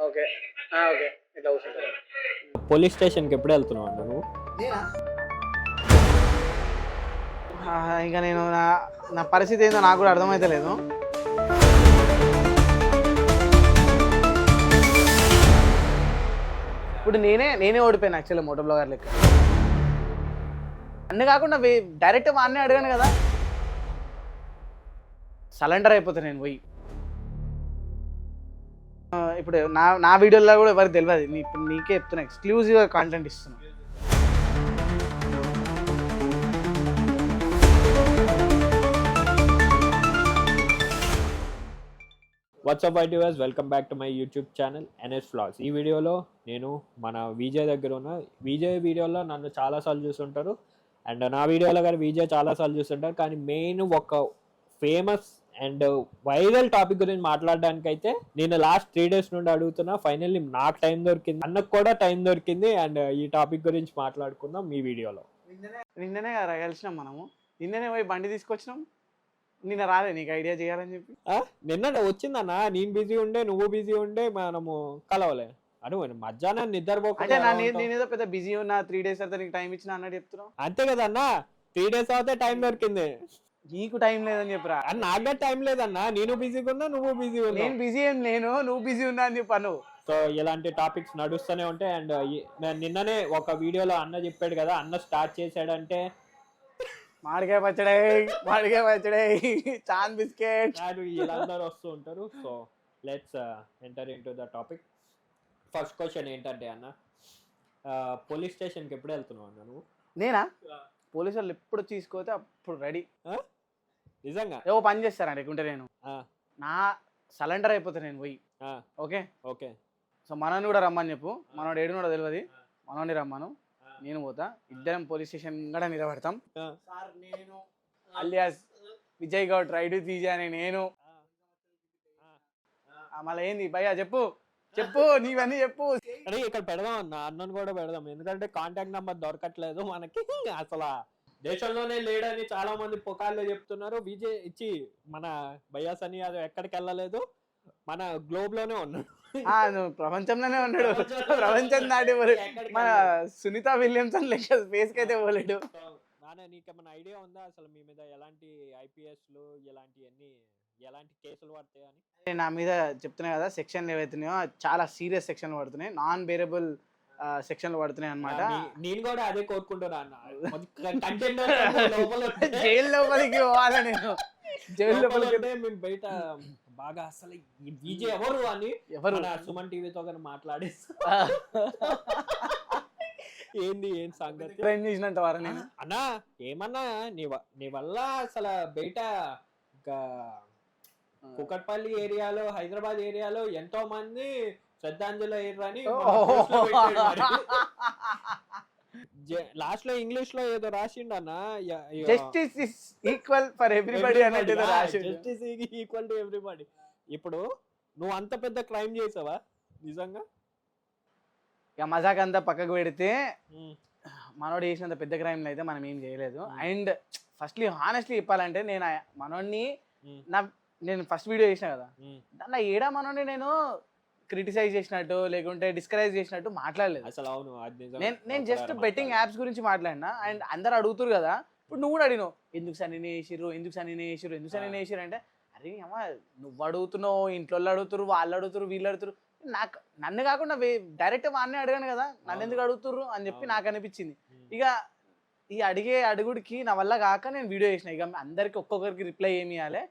Okay. Okay. ఇట్లా కూర్చుంటా. Police స్టేషన్కి ఎప్పుడు వెళ్తున్నావు అన్న నువ్వు? నేనా? ఇక నేను నా నా పరిస్థితి ఏందో నాకు కూడా అర్థమైతే లేదు. ఇప్పుడు నేనే ఓడిపోయాను యాక్చువల్లీ మోటో బ్లాగర్ లెక్క. అన్నీ కాకుండా డైరెక్ట్ వాడినే అడిగాను కదా, సరెండర్ అయిపోతాను నేను పోయి. ఇప్పుడు నా వీడియోలో కూడా ఎవరికి తెలియదు, ఇప్పుడు నీకే చెప్తున్నా, ఎక్స్క్లూజివ్గా కాంటెంట్ ఇస్తున్నా. వాట్సాప్ ఐటీవర్స్, welcome back to my YouTube channel NS vlogs. ఈ వీడియోలో నేను మన విజయ్ దగ్గర ఉన్న విజయ్ వీడియోలో నన్ను చాలాసార్లు చూస్తుంటారు, అండ్ నా వీడియోలో కానీ విజయ్ చాలాసార్లు చూస్తుంటారు. కానీ మెయిన్ ఒక ఫేమస్ అండ్ వైరల్ టాపిక్ గురించి మాట్లాడడానికి అయితే నేను లాస్ట్ 3 days నుండి అడుగుతున్నా. ఫైనల్లీ నాకు టైం దొరికింది, అన్నకు కూడా టైం దొరికింది, అండ్ ఈ టాపిక్ గురించి మాట్లాడుకుందాం మీ వీడియోలో. నిన్ననే కదా కలిసినాం మనము, నిన్ననే పోయి బండి తీసుకొచ్చినాం. నిన్న రాలే నీకు ఐడియా చేయాలని చెప్పి? నిన్న వచ్చిందన్న, నేను బిజీ ఉండే, నువ్వు బిజీ ఉండే, మనము కలవలే. అను మధ్యాహ్నం నిద్రపోకుండా నేనేదో పెద్ద బిజీ ఉన్నా, 3 days అయితే నీకు టైం ఇచ్చిన అన్నట్టు చెప్తున్నావు. అంతే కదా అన్న, 3 days అయితే టైం దొరికింది. నీకు టైం లేదని చెప్పరా? నాకే టైం లేదన్నా, నేను బిజీగా ఉన్నా, నువ్వు బిజీ ఉన్నా. నేను బిజీ ఏం లేను, నువ్వు బిజీ ఉన్నా అని చెప్పాను. సో ఇలాంటి టాపిక్స్ నడుస్తూనే ఉంటాయి. అండ్ నిన్ననే ఒక వీడియోలో అన్న చెప్పాడు కదా, అన్న స్టార్ట్ చేశాడంటే మామిడికాయ పచ్చడి, చాన్ బిస్కెట్, వీళ్ళందరూ వస్తూ ఉంటారు. So let's enter in to the topic. First question ఏంటంటే అన్న, పోలీస్ స్టేషన్కి ఎప్పుడు వెళ్తున్నావు అన్న నువ్వు? నేనా? పోలీసు వాళ్ళు ఎప్పుడు తీసుకోతే అప్పుడు రెడీ. నిజంగా ఏవో పని చేస్తారండి లేకుంటే నేను నా సరెండర్ అయిపోతాను నేను పోయి. Okay okay. సో మనోని కూడా రమ్మని చెప్పు, మనోడు ఏడు కూడా తెలియదు, మనోని రమ్మను, నేను పోతా, ఇద్దరం పోలీస్ స్టేషన్ కూడా నిలబడతాం. సార్ నేను అలియాస్ విజయ్ గౌడ్ రైడ్ తీజాని నేను. మళ్ళీ ఏంది భయ్యా చెప్పు నీవన్నీ చెప్పు. అరే ఇక్కడ పెడదాం అన్న, అన్నను కూడా పెడదాం, ఎందుకంటే కాంటాక్ట్ నెంబర్ దొరకట్లేదు మనకి. అసలు దేశంలోనే లేడని చాలా మంది పుకార్లు చెప్తున్నారు. విజయ్ ఇచ్చి మన భయ్యా సన్నీ యాదవ్ ఎక్కడికి వెళ్ళలేదు, మన గ్లోబ్ లోనే ఉన్నాడు, ప్రపంచంలోనే ఉన్నాడు. ప్రపంచం దాటి మన సునీత విలియమ్సన్ లెక్క స్పేస్ కి అయితే పోలేడు. నీకేమైనా ఐడియా ఉందా అసలు మీ మీద ఎలాంటి ఐపీఎస్లు ఎలాంటి కేసులు పడతాయని? నా మీద చెప్తున్నాయి కదా, సెక్షన్లు ఏవైతున్నాయో చాలా సీరియస్ సెక్షన్లు పడుతున్నాయి, నాన్ బేరబుల్ సెక్షన్లు పడుతున్నాయి అనమాట. నేను కూడా అదే కోరుకుంటున్నా అన్న, జైలు లోపలికి పోవాలి నేను. జైలు లోపలికి మేము బయట బాగా అసలు ఈ విజయ్ ఎవరు సుమన్ టీవీతో కానీ మాట్లాడేస్తా. ఏంది సంగతి ఏం చేసినట్టు వారా నేను అన్నా? ఏమన్నా నీ వల్ల అసలు బయట కుకట్పల్లి ఏరియాలో, హైదరాబాద్ ఏరియాలో ఎంతో మంది శ్రద్ధాంజలి అయ్యారని లాస్ట్ లో ఇంగ్లీష్ లో ఏదో రాసిండన్నా, justice is equal for everybody అన్నట్టు రాసిండు. Justice equal to everybody. ఇప్పుడు నువ్వు అంత పెద్ద క్రైమ్ చేసావా నిజంగా? ఇక మజాక్ అంతా పక్కకు పెడితే మనోడు చేసినంత పెద్ద క్రైమ్ అయితే మనం ఏం చేయలేదు. అండ్ ఫస్ట్లీ హానెస్ట్లీ చెప్పాలంటే నేను ఫస్ట్ వీడియో చేసిన కదా, దాంట్లో ఏడా మనోడిని నేను క్రిటిసైజ్ చేసినట్టు లేకుంటే డిస్కరేజ్ చేసినట్టు మాట్లాడలేదు అసలు. అవును, నేను జస్ట్ బెట్టింగ్ యాప్స్ గురించి మాట్లాడినా. అండ్ అందరు అడుగుతారు కదా, ఇప్పుడు నువ్వు కూడా అడిగినావు, ఎందుకు సన్నీ చేసిర్రు అంటే, అరే అమ్మా నువ్వు అడుగుతున్నావు, ఇంట్లో అడుగుతారు, వాళ్ళు అడుగుతారు, వీళ్ళు అడుగుతారు, నన్ను కాకుండా డైరెక్ట్ వాడినే అడిగాను కదా, నన్ను ఎందుకు అడుగుతుర్రు అని చెప్పి నాకు అనిపించింది. ఇక ఈ అడుగుడికి నా వల్ల కాక నేను వీడియో చేసిన. ఇక అందరికి ఒక్కొక్కరికి రిప్లై ఏమి ఇవ్వాలి,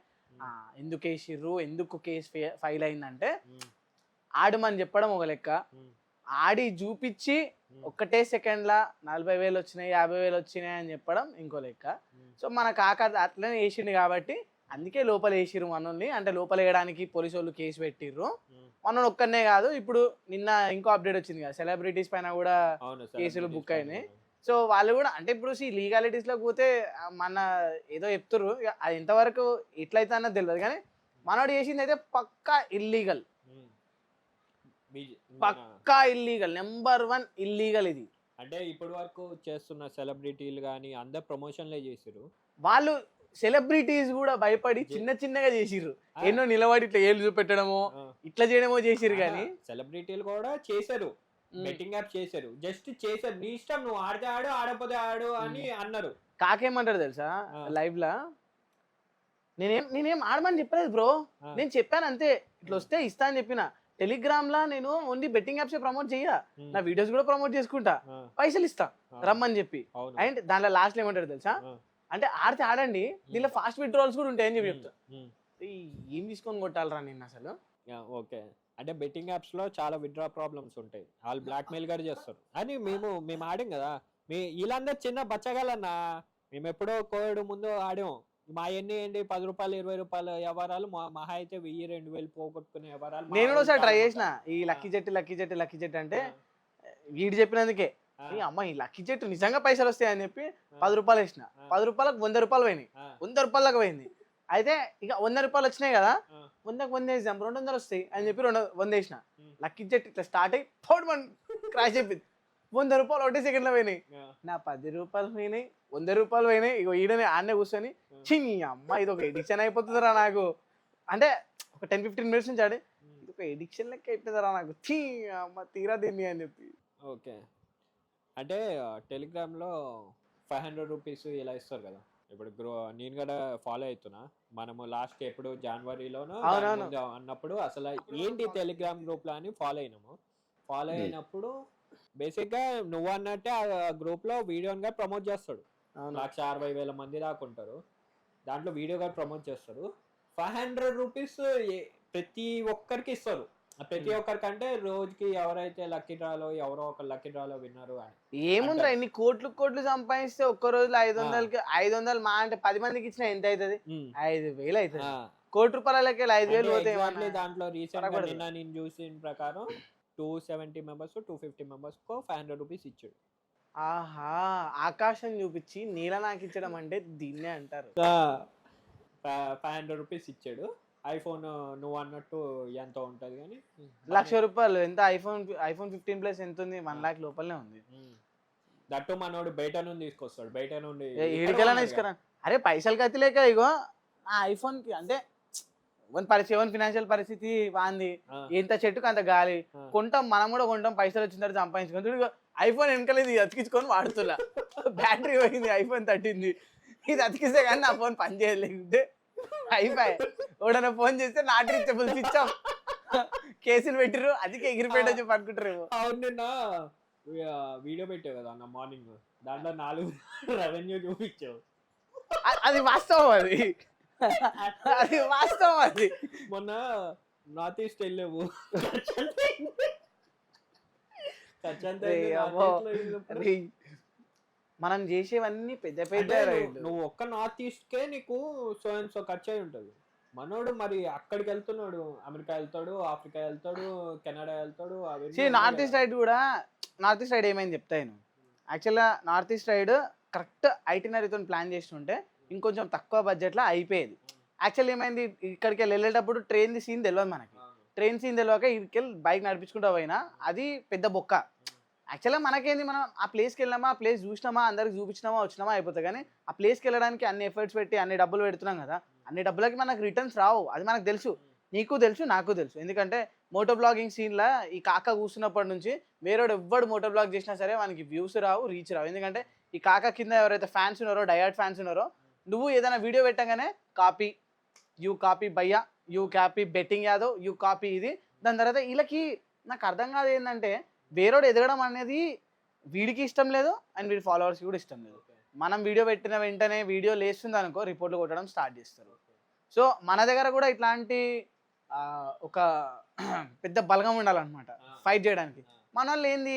ఎందుకు వేసిర్రు, ఎందుకు కేసు ఫైల్ అయిందంటే ఆడమని చెప్పడం ఒక లెక్క, ఆడి చూపించి ఒక్కటే సెకండ్ల 40,000 వచ్చినాయి, 50,000 వచ్చినాయి అని చెప్పడం ఇంకో లెక్క. సో మన కాక అట్లనే వేసిండు కాబట్టి అందుకే లోపల వేసిర్రు మనల్ని. అంటే లోపల వేయడానికి పోలీసు వాళ్ళు కేసు పెట్టిర్రు. మనోడు ఒక్కనే కాదు, ఇప్పుడు నిన్న ఇంకో అప్డేట్ వచ్చింది కదా, సెలబ్రిటీస్ పైన కూడా కేసులు బుక్ అయినాయి. సో వాళ్ళు కూడా అంటే ఇప్పుడు లీగాలిటీస్లోకి పోతే మన ఏదో చెప్తుర్రు, అది ఎంతవరకు ఎట్లయితే అన్నది తెలియదు. కానీ మనోడు చేసింది అయితే పక్కా ఇల్లీగల్, నెంబర్ 1 ఇల్లీగల్ ఇది. అంటే ఇప్పటి వరకు చేస్తున్న సెలబ్రిటీలు కానీ అందరు ప్రమోషన్లే చేసారు. వాళ్ళు సెలబ్రిటీస్ కూడా భయపడి చిన్న చిన్నగా చేసిర్రు. ఎన్నో నిలబడి ఇట్లా ఏళ్ళు చూపెట్టడమో ఇట్లా చేయడమో చేసిర్రు కానీ సెలబ్రిటీలు కూడా చేశారు, బెట్టింగ్ యాప్ చేశారు, జస్ట్ చేశారు, నీ ఇష్టం, నువ్వు ఆడితే ఆడు ఆడపోతే ఆడు అని అన్నారు. కాకేమంటారు తెలుసా లైవ్ లా, నేనేం ఆడమని చెప్పలేదు బ్రో, నేను చెప్పాను అంతే, ఇట్లా వస్తే ఇస్తా అని చెప్పిన. టెలిగ్రామ్ లా నేను ఓన్లీ బెట్టింగ్ యాప్స్ ప్రమోట్ చెయ్య, నా వీడియోస్ కూడా ప్రమోట్ చేసుకుంటా, పైసలు ఇస్తా రమ్మని చెప్పి. అండ్ దాంట్లో లాస్ట్ ఏమంటారు తెలుసా, అంటే ఆడితే ఆడండి, దీనిలో ఫాస్ట్ విత్డ్రాల్స్ కూడా ఉంటాయని చెప్పి చెప్తా. ఏం తీసుకొని కొట్టాలరా నేను అసలు. ఓకే, అంటే బెట్టింగ్ యాప్స్ లో చాలా విత్డ్రా ప్రాబ్లమ్స్ ఉంటాయి, వాళ్ళు బ్లాక్ మెయిల్ గారు చేస్తారు అని మేము ఆడాం కదా. వీళ్ళందరూ చిన్న బచ్చగాలన్నా, మేము ఎప్పుడో కోవిడ్ ముందు ఆడాం. మా ఎన్ని ఏంటి 10 రూపాయలు 20 రూపాయలు వ్యవహారాలు, మహా అయితే 1000-2000 పోగొట్టుకునే వ్యవహారాలు. నేను కూడా ఒకసారి ట్రై చేసిన ఈ లక్కీ జెట్ అంటే వీడు చెప్పినందుకే అమ్మ ఈ లక్కీ జెట్ నిజంగా పైసలు వస్తాయి అని చెప్పి 10 రూపాయలు వేసిన. 10 రూపాయలకు 100 రూపాయలు పోయినాయి, 100 రూపాయలకు పోయింది. అయితే ఇక 100 రూపాయలు వచ్చినాయి కదా, 100కు 100 వేసాం, 200 వస్తాయి అని చెప్పి 100 వేసిన. లక్కీ జెట్ ఇట్లా స్టార్ట్ అయ్యి ఫోర్డ్ వన్ క్రాష్ చెప్పింది, 100 రూపాయలు ఒకటే సెకండ్లో పోయినాయి. నా 10 రూపాయలు పోయినాయి, 100 రూపాయలు పోయినాయి. ఇక ఈడనే ఆడనే కూర్చొని ఛీ అమ్మ ఇది ఒక ఎడిక్షన్ అయిపోతుందిరా నాకు, అంటే ఒక 10-15 మినిట్స్ నుంచి ఆడి ఇది ఒక ఎడిక్షన్ లెక్క అయిపోతుందిరా నాకు, ఛీ అమ్మ తీరా తిని అని చెప్పి. ఓకే, అంటే టెలిగ్రామ్లో 500 రూపీస్ ఇలా ఇస్తారు కదా. ఇప్పుడు నేను కూడా ఫాలో అవుతున్నా, మనము లాస్ట్ ఎప్పుడు జనవరిలోనో అన్నప్పుడు అసలు ఏంటి టెలిగ్రామ్ గ్రూప్లో అని ఫాలో అయినాము. ఫాలో అయినప్పుడు బేసిక్గా నువ్వు అన్నట్టే ఆ గ్రూప్లో వీడియోగా ప్రమోట్ చేస్తాడు. 1,60,000 మంది దాకా ఉంటారు, దాంట్లో వీడియోగా ప్రమోట్ చేస్తారు. 500 రూపీస్ ప్రతి ఒక్కరికి ఇస్తారు. ప్రతి ఒక్కరికంటే రోజుకి ఎవరైతే లక్కీ డ్రాలో ఎవరో ఒక లక్కీ డ్రాలో విన్నారు అని. ఏముందిరా ఇన్ని కోట్లు సంపాదిస్తే ఒక్క రోజులో 500 మా అంటే 10 మందికి ఇచ్చిన ఎంత అవుతుంది, 5,000 అవుతుంది. ₹1,00,000 5,000 పోతాయి. దాంట్లో రీసెంట్ నిన్న నేను చూసిన ప్రకారం 270 మెంబర్స్ 250 మెంబర్స్ 500 రూపీస్ ఇచ్చాడు. ఆహా, ఆకాశం చూపించి నీల నాకు ఇచ్చడం అంటే దీన్నే అంటారు. 500 రూపీస్ ఇచ్చాడు. ఐఫోన్ నువ్వు అన్నట్టు ఎంత ఉంటుంది కానీ ₹1,00,000 ఎంత, ఐఫోన్ 15 ప్లస్ ఎంత ఉంది, 1 lakh లోపలనే ఉంది. దట్టు మనోడు బయట నుండి తీసుకొస్తాడు, బయట నుండి ఏడికెలా తీసుకురా. అరే పైసలు కత్తి లేక ఇగో ఆ ఐఫోన్ కి అంటే ఫినాన్షియల్ పరిస్థితి వాంది, ఎంత చెట్టుకు అంత గాలి కొంటాం, మనం కూడా కొంటాం, పైసలు వచ్చిన తర్వాత సంపాదించుకుంటాం. ఐఫోన్ వెనకాల ఇది అతికించుకొని వాడుతున్నా, బ్యాటరీ పోయింది, ఐఫోన్ తట్టింది, ఇది అతికిస్తే కానీ నా ఫోన్ పని చేయలేకుంటే అయిపోయి. ఎవడన్నా ఫోన్ చేస్తే నాట్ రీచబుల్ స్విచ్ ఆఫ్, కేసులు పెట్టిర్రు, అది ఎగిరిపోయాడు చెప్పి అనుకుంటారు. అవును, నిన్న వీడియో పెట్టావు కదా అన్న మార్నింగ్, దాంట్లో 4 రెవెన్యూ చూపించావు. అది వాస్తవం, అది వాస్తవం. అది మొన్న నార్త్ ఈస్ట్ వెళ్ళావు, మనం చేసేవన్నీ పెద్ద పెద్ద. నువ్వు ఒక్క నార్త్ ఈస్ట్ కే నీకు సో ఖర్చు అయి ఉంటది. మనోడు మరి అక్కడికి వెళ్తున్నాడు, అమెరికా వెళ్తాడు, ఆఫ్రికా వెళ్తాడు, కెనడా వెళ్తాడు. నార్త్ ఈస్ట్ సైడ్ కూడా, నార్త్ ఈస్ట్ సైడ్ ఏమైంది చెప్తాను. యాక్చువల్గా నార్త్ ఈస్ట్ సైడ్ కరెక్ట్ ఐటినరీతో ప్లాన్ చేస్తుంటే ఇంకొంచెం తక్కువ బడ్జెట్లో అయిపోయేది. యాక్చువల్ ఏమైంది, ఇక్కడికి వెళ్ళేటప్పుడు ట్రైన్ సీన్ తెలియదు మనకి, ట్రైన్ సీన్ తెలియక ఇక్కడికి బైక్ నడిపించుకుంటూ పోయినా అది పెద్ద బొక్క. యాక్చువల్గా మనకేంది, మనం ఆ ప్లేస్కి వెళ్ళామా, ఆ ప్లేస్ చూసినామా, అందరికి చూపించినామా వచ్చినామా అయిపోతుంది. కానీ ఆ ప్లేస్కి వెళ్ళడానికి అన్ని ఎఫర్ట్స్ పెట్టి అన్ని డబ్బులు పెడుతున్నాం కదా, అన్ని డబ్బులకి మనకు రిటర్న్స్ రావు. అది మనకు తెలుసు, నీకు తెలుసు, నాకు తెలుసు. ఎందుకంటే మోటో బ్లాగింగ్ సీన్లో ఈ కాక కూర్చున్నప్పటి నుంచి వేరేవాడు ఎవ్వడు మోటో బ్లాగ్ చేసినా సరే మనకి వ్యూస్ రావు, రీచ్ రావు. ఎందుకంటే ఈ కాక కింద ఎవరైతే ఫ్యాన్స్ ఉన్నారో, డయాడ్ ఫ్యాన్స్ ఉన్నారో, నువ్వు ఏదైనా వీడియో పెట్టగానే కాపీ, యూ కాపీ భయ్యా, you copy betting Yadav, you copy ఇది. దాని తర్వాత వీళ్ళకి నాకు అర్థం కాదు ఏంటంటే, వేరేడు ఎదగడం అనేది వీడికి ఇష్టం లేదు అండ్ వీడి ఫాలోవర్స్కి కూడా ఇష్టం లేదు. మనం వీడియో పెట్టిన వెంటనే వీడియో లేస్తుంది అనుకో, రిపోర్ట్లు కొట్టడం స్టార్ట్ చేస్తారు. సో మన దగ్గర కూడా ఇట్లాంటి ఒక పెద్ద బలగం ఉండాలన్నమాట ఫైట్ చేయడానికి. మన వాళ్ళు ఏంది,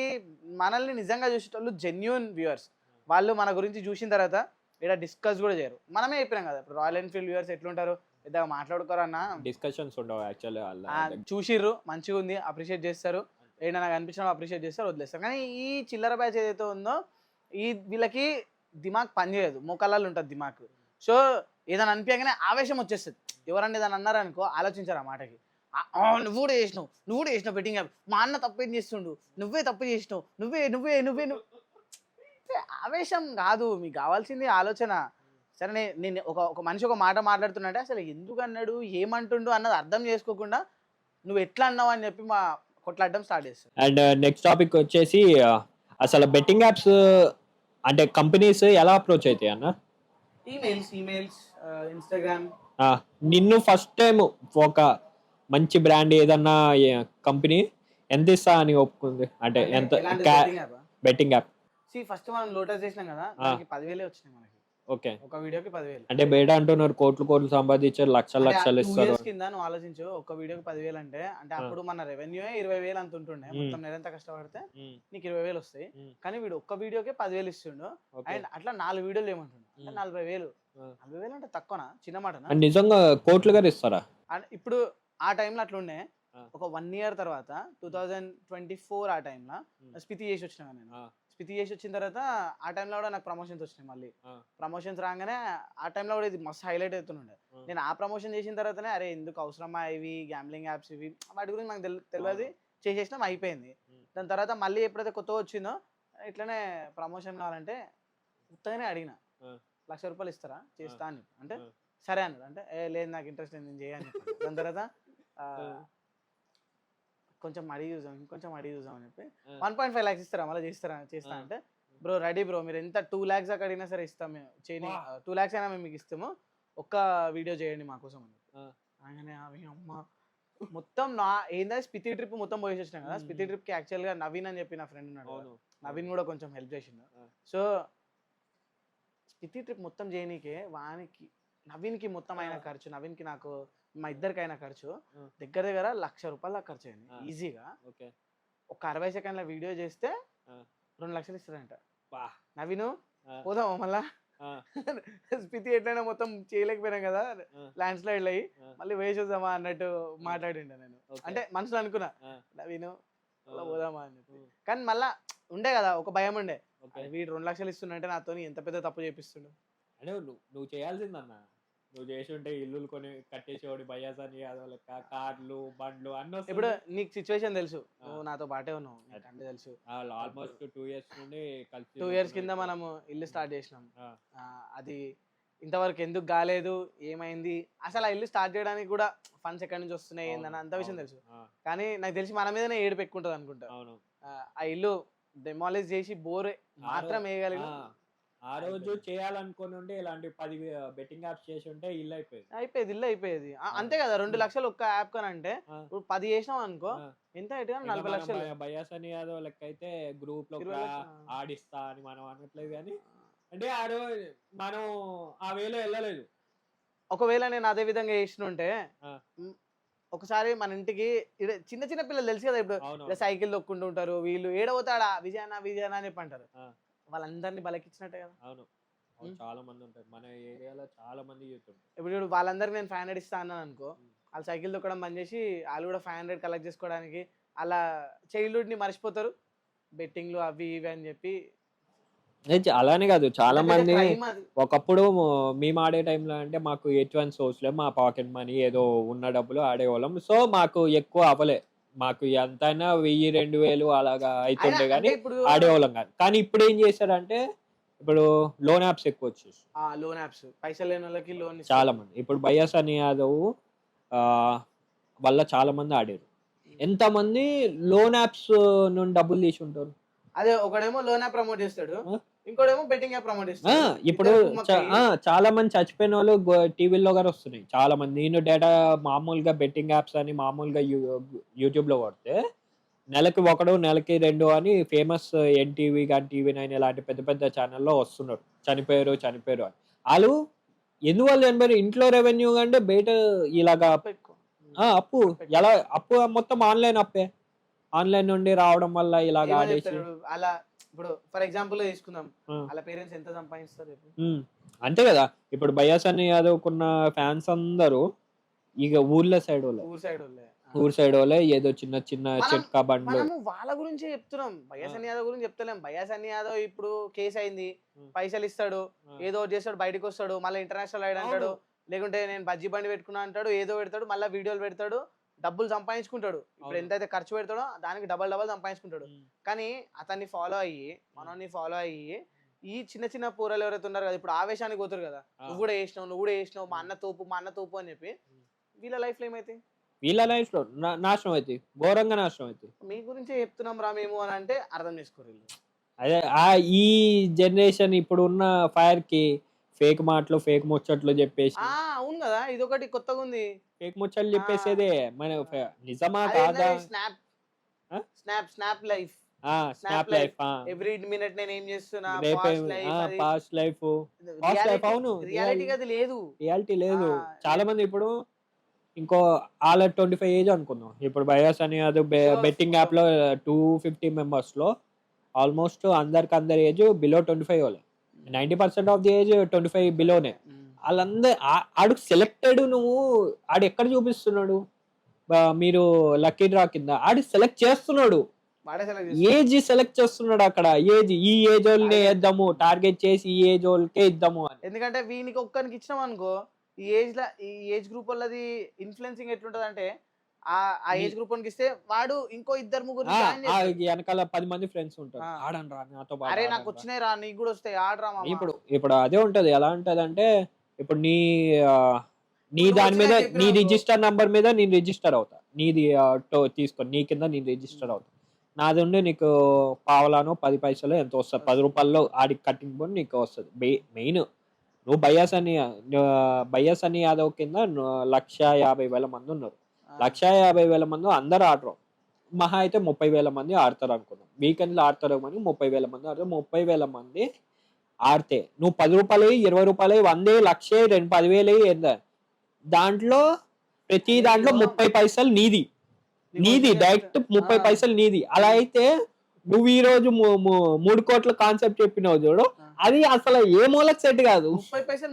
మనల్ని నిజంగా చూసేటోళ్ళు జెన్యూన్ వ్యూవర్స్, వాళ్ళు మన గురించి చూసిన తర్వాత ఇక్కడ డిస్కస్ కూడా చేయరు. మనమే చెప్పినాం కదా, ఇప్పుడు రాయల్ ఎన్ఫీల్డ్ వ్యూవర్స్ ఎట్లుంటారు, పెద్దగా మాట్లాడుకోరు అన్న, డిస్కషన్స్ ఉండవు. యాక్చువల్లీ చూసిర్రు, మంచిగా ఉంది, అప్రిషియేట్ చేస్తారు, ఏదైనా నాకు అనిపించిన అప్రిషియేట్ చేస్తారు, వదిలేస్తారు. కానీ ఈ చిల్లర బ్యాచ్ ఏదైతే ఉందో వీళ్ళకి దిమాగ్ పనిచేయదు, మోకాళ్ళు ఉంటుంది దిమాగ్. సో ఏదైనా అనిపించగానే ఆవేశం వచ్చేస్తుంది. ఎవరన్నా ఏదైనా అన్నారనుకో ఆలోచించారు ఆ మాటకి, నువ్వు కూడా చేసినావు బెట్టింగ్ యాప్, మా అన్న తప్పేం చేస్తుండు, నువ్వే తప్పు చేసినావు, నువ్వే ఆవేశం కాదు, మీకు కావాల్సింది ఆలోచన. సరే నేను ఒక మనిషి ఒక మాట మాట్లాడుతున్నట్టే అసలు ఎందుకు అన్నాడు ఏమంటుండు అన్నది అర్థం చేసుకోకుండా నువ్వు ఎట్లా అన్నావు అని చెప్పి మా కొట్లాడడం స్టార్ట్ చేస్తారు. అండ్ నెక్స్ట్ టాపిక్ వచ్చేసి అసలు బెట్టింగ్ యాప్స్ అంటే కంపెనీస్ ఎలా అప్రోచ్ అవుతాయి అన్న? Emails Instagram. నిన్ను ఫస్ట్ టైం ఒక మంచి బ్రాండ్ ఏదన్నా కంపెనీ ఎంత ఇస్తా అని ఒప్పుకుంది అంటే ఎంత బెట్టింగ్ యాప్? ఫస్ట్ మనం లోటస్ చేసినాం కదా, దానికి 10,000 వచ్చినాయి మనకి. ఓకే, ఒక వీడియోకి 10,000 అంటే బయట అంటున్నారు కోట్లు సంపాదించారు, లక్షలు ఇస్తారు. కింద నువ్వు ఆలోచించు, ఒక వీడియోకి 10,000 అంటే అప్పుడు మన రెవెన్యూ 20,000 అంత ఉంటుండే. మొత్తం నెలంతా కష్టపడితే నీకు 20,000 వస్తాయి. కానీ వీడు ఒక్క వీడియోకి 10,000 ఇస్తుండు. అండ్ అట్లా 4 వీడియోలు ఏమంటుండు అంటే 40,000. 40,000 అంటే తక్కువనా, చిన్న మాట? నిజంగా కోట్లు గారు ఇస్తారా? ఇప్పుడు ఆ టైంలో అట్లా ఉండే. ఒక 1 year తర్వాత 2024 ఆ టైంలో స్పితి చేసి వచ్చినా నేను. స్పితి చేసి వచ్చిన తర్వాత ఆ టైంలో కూడా నాకు ప్రమోషన్స్ వచ్చినాయి. మళ్ళీ ప్రమోషన్స్ రాగానే ఆ టైంలో కూడా ఇది మస్తు హైలైట్ అవుతుండే. నేను ఆ ప్రమోషన్ చేసిన తర్వాతనే అరే ఎందుకు అవసరమా ఇవి గ్యాంబ్లింగ్ యాప్స్ ఇవి, వాటి గురించి నాకు తెలియదు, చేసేసినాం, అయిపోయింది. దాని తర్వాత మళ్ళీ ఎప్పుడైతే కొత్తగా వచ్చిందో ఇట్లనే ప్రమోషన్ కావాలంటే ఉత్తగానే అడిగిన, 1,00,000 రూపాయలు ఇస్తారా చేస్తా అని. అంటే సరే అన్నాడు. అంటే లేదు నాకు ఇంట్రెస్ట్ లేదు, నేను చేయని. దాని తర్వాత కొంచెం అడిగి చూసాం, ఇంకొంచెం అడిగి చూసాం అని చెప్పి 1.5 lakhs ఇస్తారా మళ్ళీ చేస్తా అంటే, బ్రో రెడీ బ్రో, మీరు ఎంత 2 lakhs దాకా అడిగినా సరే ఇస్తాం, మేము చేయని 2 lakhs అయినా మేము మీకు ఇస్తాము, ఒక్క వీడియో చేయండి మాకోసం అని. అలాగనే అవి అమ్మ మొత్తం ఏందా స్పితి ట్రిప్ మొత్తం పోయేసి వచ్చినాం కదా. స్పితి ట్రిప్కి యాక్చువల్గా నవీన్ అని చెప్పి నా ఫ్రెండ్ ఉన్నాడు, నవీన్ కూడా కొంచెం హెల్ప్ చేసిండు. సో స్పితి ట్రిప్ మొత్తం చేయనీకే నవీన్కి మొత్తం అయిన ఖర్చు, నవీన్కి నాకు మా ఇద్దరికైనా ఖర్చు దగ్గర 1,00,000 రూపాయలు దాకా ఖర్చు అయింది ఈజీగా. ఒక 60 సెకండ్ల వీడియో చేస్తే 2 లక్షలు ఇస్తారంట. నవీను పోదామా మళ్ళా? స్పితి ఎట్లయినా మొత్తం చేయలేకపోయినాం కదా, ల్యాండ్ స్లైడ్ అయ్యి మళ్ళీ వేసి వద్దామా అన్నట్టు మాట్లాడిండ నేను. అంటే మనసులో అనుకున్నా నవీను మళ్ళీ పోదామా అని చెప్పి. కానీ మళ్ళా ఉండే కదా ఒక భయం ఉండే, వీడు 2 లక్షలు ఇస్తుండే నాతో ఎంత పెద్ద తప్పు చేపిస్తుండు. అంటే నువ్వు చేయాల్సిందన్నా, నువ్వు చేసి ఉంటే ఇల్లు కొని కట్టేసేవాడు, బయ్యాసాని యాదవ్ లెక్క కార్లు బండ్లు అన్నీ. ఇప్పుడు నీకు సిచ్యువేషన్ తెలుసు, నువ్వు నాతో పాటే ఉన్నావు అంటే తెలుసు. ఆల్మోస్ట్ 2 years నుండి కలిసి 2 years కింద మనము ఇల్లు స్టార్ట్ చేసినాం. అది ఇంతవరకు ఎందుకు కాలేదు, ఏమైంది, అసలు ఆ ఇల్లు స్టార్ట్ చేయడానికి కూడా ఫండ్స్ ఎక్కడి నుంచి వస్తున్నాయి ఏందని అంత విషయం తెలుసు. కానీ నాకు తెలిసి మన మీదనే ఏడు పెట్టుకుంటుంది అనుకుంటా. ఆ ఇల్లు డెమాలిష్ చేసి బోర్ మాత్రం వేయగలిగిన. ఆ రోజు చేయాలనుకుని ఉంటే ఇలాంటి 10 బెట్టింగ్ యాప్స్ చేసి ఉంటే ఇల్లు అయిపోయేది. అంతే కదా, 2 లక్షలు ఒక్క యాప్ కని అంటే ఇప్పుడు 10 చేసినాం అనుకో ఎంత అయితే 40 లక్షలు. బయాసని యాదవ్ లెక్క అయితే గ్రూప్ లో ఆడిస్తా అని మనం అనట్లేదు, కానీ అంటే ఆ రోజు మనం ఆ వేలో వెళ్ళలేదు. ఒకవేళ నేను అదే విధంగా చేసినుంటే ఒకసారి మన ఇంటికి చిన్న చిన్న పిల్లలు తెలుసు కదా, ఇప్పుడు సైకిల్ తొక్కుంటూ ఉంటారు, వీళ్ళు ఏడవుతాడా విజయానా అని చెప్పి అంటారు, వాళ్ళందరినీ బలకిచ్చినట్టే కదా. అవును, చాలా మంది ఉంటారు మన ఏరియాలో, చాలా మంది చూస్తుంటారు. ఇప్పుడు వాళ్ళందరికీ నేను 500 ఇస్తా అన్నాను అనుకో, వాళ్ళు సైకిల్ తొక్కడం బంద్ చేసి వాళ్ళు కూడా 500 కలెక్ట్ చేసుకోవడానికి అలా చైల్డ్హుడ్ ని మర్చిపోతారు, బెట్టింగ్లు అవి ఇవి అని చెప్పి. అలానే కాదు, చాలా మంది ఒకప్పుడు మేము ఆడే టైంలో అంటే మాకు ఎటువంటి సోర్స్ లేదు, మా పాకెట్ మనీ ఏదో ఉన్న డబ్బులు ఆడేవాళ్ళం. సో మాకు ఎక్కువ అవ్వలే, మాకు ఎంతైనా 1000, 2000 అలాగా అవుతుండే కానీ ఆడేవాళ్ళం కాదు. కానీ ఇప్పుడు ఏం చేశారంటే ఇప్పుడు లోన్ యాప్స్ ఎక్కువ వచ్చేసి, లోన్ యాప్స్ పైసలు లేని వాళ్ళకి లోన్ చాలా మంది. ఇప్పుడు బయాసని యాదవ్ వల్ల చాలా మంది ఆడారు. ఎంతమంది లోన్ యాప్స్ నుండి డబ్బులు తీసి ఉంటారు. అదే ఒకడేమో లోన్ యాప్ ప్రమోట్ చేస్తాడు, ఇంకోడేమో బెట్టింగ్ యాప్ ప్రమోట్ చేస్తాడు. ఇప్పుడు చాలా మంది చచ్చిపోయిన వాళ్ళు టీవీలో గారు వస్తున్నాయి చాలా మంది. నేను డేటా మామూలుగా బెట్టింగ్ యాప్స్ అని మామూలుగా యూట్యూబ్ లో కొడితే నెలకి 1, నెలకి 2 అని ఫేమస్ ఎన్టీవీ కానీ TV9 ఇలాంటి పెద్ద పెద్ద ఛానల్లో వస్తున్నారు, చనిపోయారు అని. వాళ్ళు ఎందువల్ల చనిపోయారు? ఇంట్లో రెవెన్యూ కంటే బయట ఇలాగా అప్పు. ఎలా అప్పు? మొత్తం ఆన్లైన్ అప్పే, ఆన్లైన్ నుండి రావడం వల్ల ఇలాగా ఆడేసి. అలా ఇప్పుడు ఫర్ ఎగ్జాంపుల్ తీసుకుందాం, వాళ్ళ పేరెంట్స్ ఎంత సంపాదిస్తారు అంతే కదా. ఇప్పుడు బయాసని యాదవ్ కున్న ఫ్యాన్స్ అందరూ ఇక ఊరు సైడ్ వాళ్ళే ఏదో చిన్న చిన్న చిట్కా బండ్లు. వాళ్ళ గురించి చెప్తున్నాం, బయాసని యాదవ్ గురించి చెప్తలేం. బయాసని యాదవ్ ఇప్పుడు కేసు అయింది, పైసలు ఇస్తాడు, ఏదో చేస్తాడు, బయటకు వస్తాడు, మళ్ళీ ఇంటర్నేషనల్ రైడ్ అంటాడు, లేకుంటే నేను బజ్జీ బండి పెట్టుకున్నా అంటాడు, ఏదో పెడతాడు, మళ్ళీ వీడియోలు పెడతాడు, డబ్బులు సంపాదించుకుంటాడు. ఇప్పుడు ఎంతైతే ఖర్చు పెడతాడో దానికి డబల్ సంపాదించుకుంటాడు. కానీ అతన్ని ఫాలో అయ్యి మనల్ని ఫాలో అయ్యి ఈ చిన్న చిన్న పూరలు ఎవరైతే ఉన్నారు కదా ఇప్పుడు ఆవేశానికి పోతారు కదా, నువ్వు కూడా వేసినావు మా అన్న తోపు అని చెప్పి వీళ్ళ లైఫ్ లో ఏమైతే వీళ్ళ లైఫ్ లో నాశనం అవుతుంది, ఘోరంగా నాశనం అవుతుంది. మీ గురించే చెప్తున్నాం రా మేము అని అంటే అర్థం చేసుకోరు. అదే ఈ జనరేషన్ ఇప్పుడు ఉన్న ఫైర్ కి ఫేక్ మాటలు ఫేక్ ముచ్చట్లు చెప్పేసి అవును కదా, ఇది ఒకటి కొత్తగా ఉంది. ఫేక్ ముచ్చట్లు చెప్పేసేదే మన నిజమా కాదా? Snap snap snap life snap life every minute నేను ఏం చేస్తున్నా, పాస్ట్ లైఫ్ అవును, రియాలిటీ అది లేదు, రియాలిటీ లేదు. చాలా మంది ఇప్పుడు ఇంకో వాళ్ళ 25 ఏజ్ అనుకుందాం, ఇప్పుడు బయాస్ అని అది బెట్టింగ్ యాప్ లో 250 మెంబర్స్ లో ఆల్మోస్ట్ అందరి ఏజ్ బిలో 25 వాళ్ళు. 90% ఆఫ్ ది ఏజ్ 25 బిలోనే. వాళ్ళందరూ ఆడు సెలెక్టెడ్. నువ్వు ఆడు ఎక్కడ చూపిస్తున్నాడు? మీరు లక్కీ డ్రా కింద ఆడు సెలెక్ట్ చేస్తున్నాడు, ఏజ్ సెలెక్ట్ చేస్తున్నాడు. అక్కడ ఏజ్ ఈ ఏజ్ వాళ్ళని వేద్దాము, టార్గెట్ చేసి ఈ ఏజ్ వాళ్ళకే ఇద్దాము అని. ఎందుకంటే వీనికి ఒక్కరికి ఇచ్చినాం అనుకో, ఈ ఏజ్ గ్రూప్ వాళ్ళది ఇన్ఫ్లుయెన్సింగ్ ఎట్లుంటది అంటే ఆ ఏజ్ గ్రూప్ వాళ్ళకి ఇస్తే వాడు ఇంకో 2-3 వెనకాల 10 మంది ఫ్రెండ్స్ ఉంటారు, ఆడను రా నాతో పాటు, అరే నాకు వచ్చినాయి రా నీకు కూడా వస్తాయి ఆడరా. ఇప్పుడు అదే ఉంటది. ఎలా ఉంటది అంటే ఇప్పుడు నీ దాని మీద నీ రిజిస్టర్ నంబర్ మీద నేను రిజిస్టర్ అవుతా, నీది తీసుకొని నీ కింద నేను రిజిస్టర్ అవుతా. నాది ఉండి నీకు పావలానో 10 పైసలు ఎంత వస్తుంది, 10 రూపాయల్లో ఆడికి కట్టింగ్ పోయి నీకు వస్తుంది. మెయిన్ నువ్వు బయ్యాస్ అని యాదవ్ కింద 150,000 మంది ఉన్నారు. 150,000 మంది అందరు ఆడరు. మహా అయితే 30,000 మంది ఆడతారు అనుకున్నాం. వీకెండ్ లో ఆడతారు కానీ 30,000 మంది ఆడతారు. 30,000 మంది ఆడితే నువ్వు 10 రూపాయలు 20 రూపాయలు 100 1,00,000 10,000 ఏందా దాంట్లో ప్రతి దాంట్లో 30 పైసలు నీది డైరెక్ట్ 30 పైసలు నీది. అలా అయితే నువ్వు ఈ రోజు 3 కోట్ల కాన్సెప్ట్ చెప్పినావు చూడు, అది అసలు ఏ మూలకు సెట్ కాదు. 30 పైసలు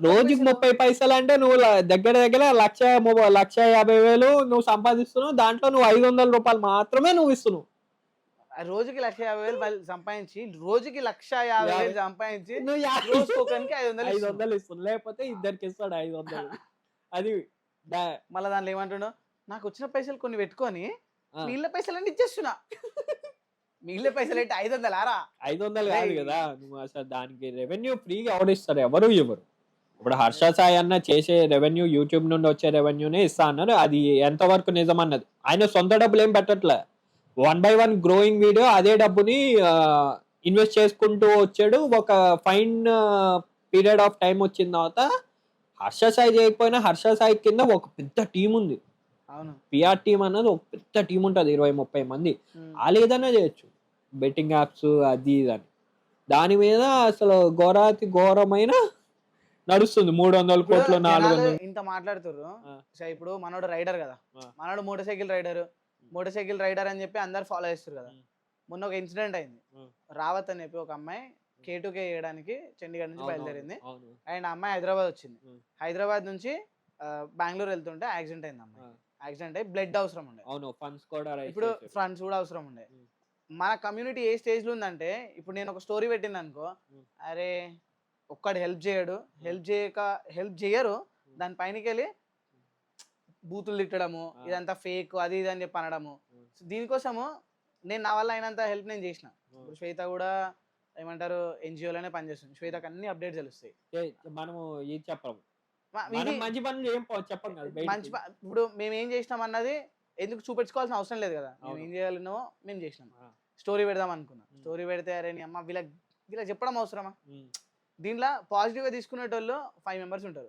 రోజుకి 30 పైసలు అంటే నువ్వు దగ్గర 1,50,000 నువ్వు సంపాదిస్తున్నావు. దాంట్లో నువ్వు 500 రూపాయలు మాత్రమే నువ్వు ఇస్తున్నావు. రోజుకి 1,50,000 సంపాదించి రోజుకి 1,50,000 సంపాదించి రోజుకోకనికి 500 ఇస్తున్నావు. లేకపోతే ఇద్దరికి ఇస్తాడు 500. అది మళ్ళీ దాంట్లో ఏమంటున్నావు, నాకు వచ్చిన పైసలు కొన్ని పెట్టుకొని మిగిలిన పైసలు అన్ని ఇచ్చేస్తున్నా. మిగిలిన పైసలు అంటే 500 ఆరా? 500 కాదు కదా. నువ్వు అసలు దానికి రెవెన్యూ ఫ్రీగా ఎవరిస్తారు? ఎవరు ఇవ్వరు. ఇప్పుడు హర్ష సాయి అన్న చేసే రెవెన్యూ, యూట్యూబ్ నుండి వచ్చే రెవెన్యూనే ఇస్తా అన్నారు. అది ఎంతవరకు నిజం అన్నది. ఆయన సొంత డబ్బులు ఏం పెట్టట్లే. 1 by 1 గ్రోయింగ్ వీడియో అదే డబ్బుని ఇన్వెస్ట్ చేసుకుంటూ వచ్చాడు. ఒక ఫైన్ పీరియడ్ ఆఫ్ టైం వచ్చిన తర్వాత హర్ష సాయి చేయకపోయినా హర్ష సాయి కింద ఒక పెద్ద టీం ఉంది. పిఆర్ టీం అన్నది ఒక పెద్ద టీం ఉంటుంది, 20-30 మంది. వాళ్ళు ఏదైనా చేయొచ్చు, బెట్టింగ్ యాప్స్ అది ఇదని. దాని మీద అసలు ఘోరాతి ఘోరమైన నడుస్తుంది. 300 కోట్లు 400. ఇంత మాట్లాడుతుర్రు. ఇప్పుడు మనోడు రైడర్ కదా, మనోడు మోటార్ సైకిల్ రైడర్ అని చెప్పి అందరు ఫాలో చేస్తారు కదా. మొన్న ఒక ఇన్సిడెంట్ అయింది. రావత్ అని చెప్పి ఒక అమ్మాయి K2K చేయడానికి చండీగఢ్ నుంచి బయలుదేరింది. అండ్ అమ్మాయి హైదరాబాద్ వచ్చింది. హైదరాబాద్ నుంచి బెంగళూరు వెళ్తుంటే యాక్సిడెంట్ అయింది. అమ్మాయి యాక్సిడెంట్ అయ్యి బ్లడ్ అవసరం ఉండే. ఇప్పుడు ఫండ్స్ కూడా అవసరం ఉండే. మన కమ్యూనిటీ ఏ స్టేజ్ లో ఉందంటే, ఇప్పుడు నేను ఒక స్టోరీ పెట్టింది అనుకో, అరే ఒక్కడు హెల్ప్ చేయరు, దాని పైనకి వెళ్ళి బూతులు తిట్టడము, ఇదంతా ఫేక్ అది ఇది అని చెప్పి అనడము. దీనికోసము నేను నా వల్ల అయినంత హెల్ప్ నేను చేసిన. ఇప్పుడు శ్వేత కూడా ఏమంటారు ఎన్జిఓలోనే పనిచేస్తుంది. శ్వేతకు అన్ని అప్డేట్స్ తెలుస్తాయి. మనము ఇది చెప్పము, మంచి పనులు చెప్పం కదా. ఇప్పుడు మేము ఏం చేసినాం అన్నది ఎందుకు చూపించుకోవాల్సిన అవసరం లేదు కదా. మేము ఏం చేయాలనో మేము చేసినాం. స్టోరీ పెడదాం అనుకున్నాం. స్టోరీ పెడితే అరే నీ అమ్మ వీళ్ళకి చెప్పడం అవసరమా? దీంట్లో పాజిటివ్ గా తీసుకునేటోళ్ళు 5 members ఉంటారు.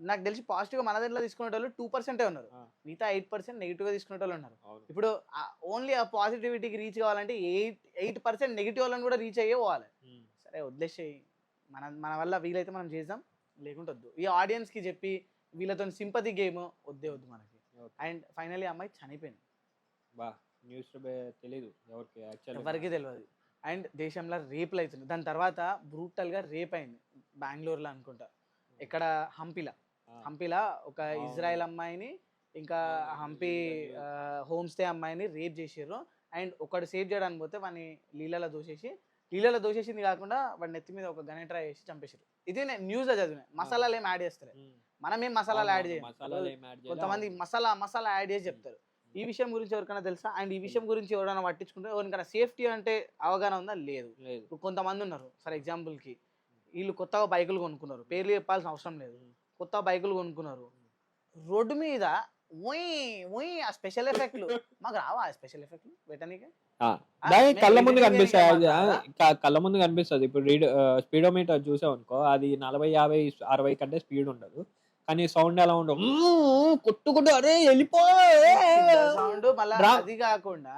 నాకు తెలిసి పాజిటివ్ గా మన దాంట్లో తీసుకునేటోళ్ళు 2% ఉన్నారు. మిగతా 8% నెగిటివ్ గా తీసుకునేటోళ్ళు ఉన్నారు. ఇప్పుడు ఓన్లీ ఆ పాజిటివిటీకి రీచ్ కావాలంటే 8% నెగిటివ్ వాళ్ళని కూడా రీచ్ అయ్యే పోవాలి. సరే వదిలేసేయి, మన వల్ల వీలైతే మనం చేద్దాం, లేకుంటే వద్దు. ఈ ఆడియన్స్ కి చెప్పి వీళ్ళతో సింపతి గేమ్ వద్దు మనకి. అండ్ ఫైనల్లీ అమ్మాయి చనిపోయింది. ఎవరికి తెలియదు. అండ్ దేశంలో రేపులు అవుతుంది. దాని తర్వాత బ్రూటల్ గా రేప్ అయింది బెంగళూరులో అనుకుంటా. ఇక్కడ హంపీలా ఒక ఇజ్రాయెల్ అమ్మాయిని ఇంకా హంపీ హోమ్ స్టే అమ్మాయిని రేప్ చేసారు. అండ్ ఒకడు సేవ్ చేయడానికి పోతే వాడిని నీళ్ళలో దోసేసింది కాకుండా వాడి నెత్తి మీద ఒక గనెట్రా వేసి చంపేసారు. ఇది నేను న్యూస్ లో చదివిన. మసాలాలు ఏం యాడ్ చేస్తారు, మనం ఏం మసాలాలు యాడ్ చేయం. కొంతమంది మసాలా యాడ్ చేసి చెప్తారు. ఈ విషయం గురించి ఎవరికైనా తెలుసా? అండ్ ఈ విషయం గురించి ఎవరైనా పట్టించుకుంటే ఎవరికైనా సేఫ్టీ అంటే అవగాహన ఉందా? లేదు. లేదు. ఇప్పుడు కొంతమంది ఉన్నారు ఫర్ ఎగ్జాంపుల్‌కి వీళ్ళు కొత్తగా బైకులు కొనుక్కున్నారు. పేర్లు చెప్పాల్సిన అవసరం లేదు. కొత్త బైకులు కొనుక్కున్నారు. రోడ్డు మీద ఉయ్ ఉయ్ ఆ స్పెషల్ ఎఫెక్ట్‌లు మాకు రావా ఆ స్పెషల్ ఎఫెక్ట్‌లు పెట్టనీకి? దాని కళ్ళ ముందు ఎడిటింగ్ కనిపిస్తాయి. చేయనీకే మాకు రాదా? కళ్ళ ముందు కనిపిస్తది. ఇప్పుడు స్పీడోమీటర్ చూసావనుకో అది 40, 50, 60 కంటే స్పీడ్ ఉండదు. కానీ సౌండ్ ఎలా ఉండదు. కొట్టుకుంటూ అరే ఎళ్ళిపో సౌండ్ మళ్ళా డ్రా అది కాకుండా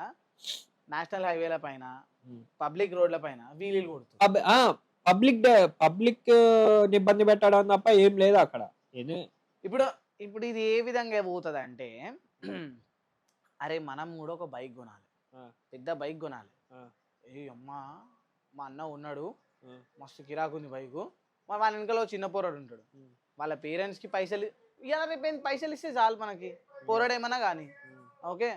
నేషనల్ హైవేల పైన, హ్మ్. పబ్లిక్ రోడ్ల పైన వీలీలు కొడుతుంది. పబ్లిక్ ఇబ్బంది పెట్టడం తప్ప ఏం లేదు అక్కడ. ఇది ఇప్పుడు ఇప్పుడు ఇది ఏ విధంగా పోతదంటే అరే మనం కూడా ఒక బైక్ కొనాలి. ఆ! పెద్ద బైక్ కొనాలి. ఆ! అమ్మా! మా అన్న ఉన్నాడు. ఆ! మస్తు కిరాకుంది బైకు. మరి వాళ్ళ వెనకాల ఓ చిన్న పోరాడు ఉంటాడు. హ్మ్. వాళ్ళ పేరెంట్స్‌కి పైసలు ఇయాల రేపు పైసలు ఇస్తే చాలు మనకి. పోరాడేమన్నా గానీ. హ్మ్. ఓకే.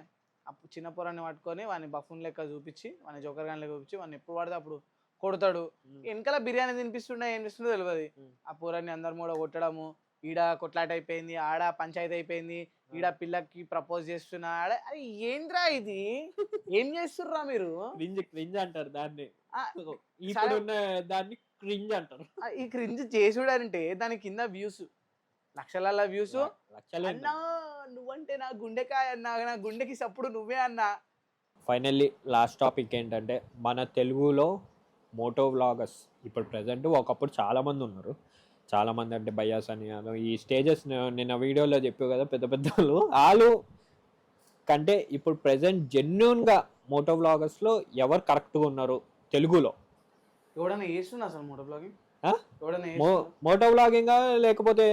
అప్పుడు చిన్న పోరాడిని పట్టుకొని వాడిని బఫూన్ లెక్క చూపించి, వాడిని జోకర్ గాని లెక్క చూపించి, వాడిని ఎప్పుడు పడితే అప్పుడు కొడతాడు. హ్మ్. వెనకాల బిర్యానీ తినిపిస్తుండో ఏం చేస్తుండో తెలవదు. హ్మ్. ఆ పోరాడిని అందరి మూడ కొట్టడము, ఈడ కొట్లాట అయిపోయింది, ఆడ పంచాయతీ అయిపోయింది, ఈడ పిల్లకి ప్రపోజ్ చేస్తున్నా, ఆడ అరే ఏంట్రా ఇది? ఏం చేస్తుర్రా మీరు? క్రింజ్ అంటారు దాన్ని. ఆ! సరే ఇప్పుడున్న దాన్ని క్రింజ్ అంటారు. ఈ క్రింజ్ చేసుడంటే దాని కింద వ్యూస్. లక్షలల్ల వ్యూస్. లక్షలేంటి. అన్నా నువ్వంటే నా గుండెకాయ అన్నా, నా గుండెకి సప్పుడు నువ్వే అన్నా. ఫైనల్లీ లాస్ట్ టాపిక్ ఏంటంటే మన తెలుగులో మోటో వ్లాగర్స్ ఇప్పుడు ప్రెజెంట్ ఒకప్పుడు చాలామంది ఉన్నారు. చాలామంది అంటే బయ్యాస్ అని ఈ స్టేజెస్ నిన్న వీడియోలో చెప్పావు కదా పెద్ద పెద్దలు వాళ్ళు కంటే ఇప్పుడు ప్రెజెంట్ జెన్యున్గా మోటో వ్లాగర్స్లో ఎవరు కరెక్ట్గా ఉన్నారు తెలుగులో? ఎవడన్నా చేస్తున్నా అసలు మోటో బ్లాగింగ్? ఆ? ఎవడన్నా చేస్తున్నా? మోటో వ్లాగింగ్ లేకపోతే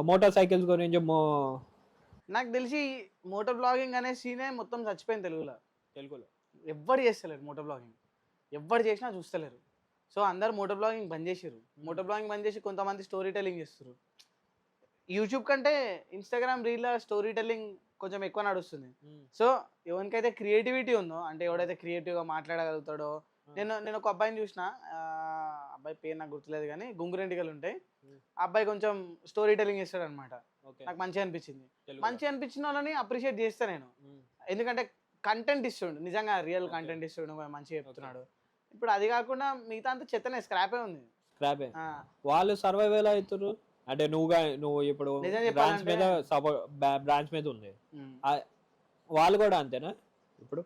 మోటార్ సైకిల్స్ గురించి నాకు తెలిసి మోటో బ్లాగింగ్ అనే సీనే మొత్తం చచ్చిపోయింది తెలుగులో. తెలుగులో ఎవ్వడు చేస్తలేరు మోటో బ్లాగింగ్. ఎవ్వడు చేసినా చూస్తలేరు. సో అందరూ మోటో బ్లాగింగ్ బంద్ చేసిర్రు. మోటో బ్లాగింగ్ బంద్ చేసి కొంతమంది స్టోరీ టెల్లింగ్ చేస్తుర్రు. యూట్యూబ్ కంటే ఇన్‌స్టాగ్రామ్ రీల్‌ల స్టోరీ టెల్లింగ్ కొంచెం ఎక్కువ నడుస్తుంది. సో ఎవనికైతే క్రియేటివిటీ ఉందో అంటే ఎవడైతే క్రియేటివ్‌గా మాట్లాడగలుగుతాడో నేను ఒక అబ్బాయిని చూసిన అబ్బాయి పేరు నాకు గుర్తులేదు కానీ గుంగురెంటికలు ఉంటాయి. ఆ అబ్బాయి కొంచెం స్టోరీ టెల్లింగ్ చేస్తాడనమాట. నాకు మంచిగా అనిపించింది. మంచిగా అనిపించిన వాళ్ళని అప్రిషియేట్ చేస్తా నేను. ఎందుకంటే కంటెంట్ ఇస్తుండు. నిజంగా రియల్ కంటెంట్ ఇస్తుండు. మంచిగా చెప్తున్నాడు. ఇప్పుడు అది కాకుండా మిగతా అంతా చెత్తనే స్క్రాపే ఉంది. స్క్రాపే ఆ! వాళ్ళు సర్వైవ్ ఎలా అవుతారు అంటే నువ్వు ఇప్పుడు నిజం బ్రాంచ్ చెప్పాలంటే మీద బ్రాంచ్ మీద ఉంది హ్మ్. వాళ్ళు కూడా అంతేనా? ఇప్పుడు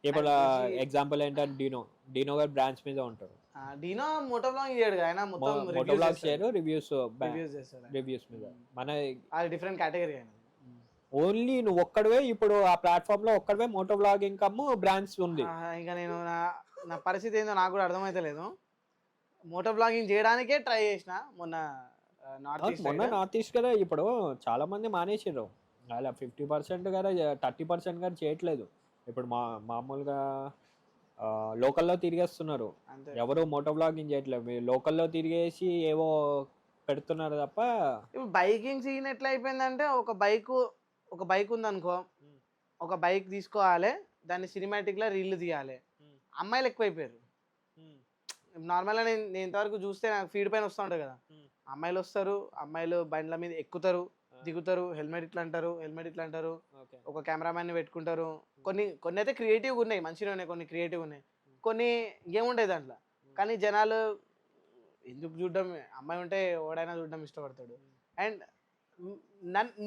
ఇప్పుడు నాకు తెలిసి ఎగ్జాంపుల్ ఏంటంటే డీనో గారు బ్రాంచ్ మీద ఉంటారు. డీనో మోటో బ్లాగింగ్ చేయడు. ఆయన మొత్తం మోటో బ్లాగ్ చేయరు రివ్యూస్ చేస్తాడు. రివ్యూస్ మీద మన అది డిఫరెంట్ కేటగిరీ ఆయన. ఓన్లీ నువ్వు ఒక్కడవే ఇప్పుడు ఆ ప్లాట్ఫామ్ లో ఒక్కడవే మోటో బ్లాగింగ్ కమ్ము బ్రాంచ్ ఉంది. ఇంకా నేను నా పరిస్థితి ఏందో నాకు కూడా అర్థమైతలేదు. మోటో బ్లాగింగ్ చేయడానికే ట్రై చేసిన మొన్న నార్త్ ఈస్ట్ మొన్న సైడ్. నార్త్ ఈస్ట్ కదా ఇప్పుడు చాలా మంది మానేసిర్రు. అలా 50% గారు 30% గారు చేయట్లేదు. ఇప్పుడు మామూలుగా లోకల్లో తిరిగేస్తున్నారు. అంతే. ఎవరు మోటో బ్లాగింగ్ చేయట్లేదు. లోకల్లో తిరిగేసి ఏవో పెడుతున్నారు తప్ప. ఇప్పుడు బైకింగ్ సీన్ ఎట్లా అయిపోయిందంటే ఒక బైక్ ఉందనుకో, ఒక బైక్ తీసుకోవాలి, దాన్ని సినిమాటిక్‌లా రీల్లు తీయాలి. అమ్మాయిలు ఎక్కువైపోయారు. నార్మల్‌గా నేను ఇంతవరకు చూస్తే నాకు ఫీడ్ పైన వస్తా ఉంటాయి కదా! అమ్మాయిలు వస్తారు, అమ్మాయిలు బండ్ల మీద ఎక్కుతారు, దిగుతారు, హెల్మెట్ ఇట్లా అంటారు, ఒక కెమెరామ్యాన్‌ని పెట్టుకుంటారు. కొన్ని అయితే క్రియేటివ్‌గా ఉన్నాయి, మంచిగానే ఉన్నాయి, కొన్ని క్రియేటివ్‌గా ఉన్నాయి. కొన్ని ఏముంటాయి దాంట్లో. కానీ జనాలు ఎందుకు చూడడం, అమ్మాయి ఉంటే ఎవడైనా చూడడం ఇష్టపడతాడు. అండ్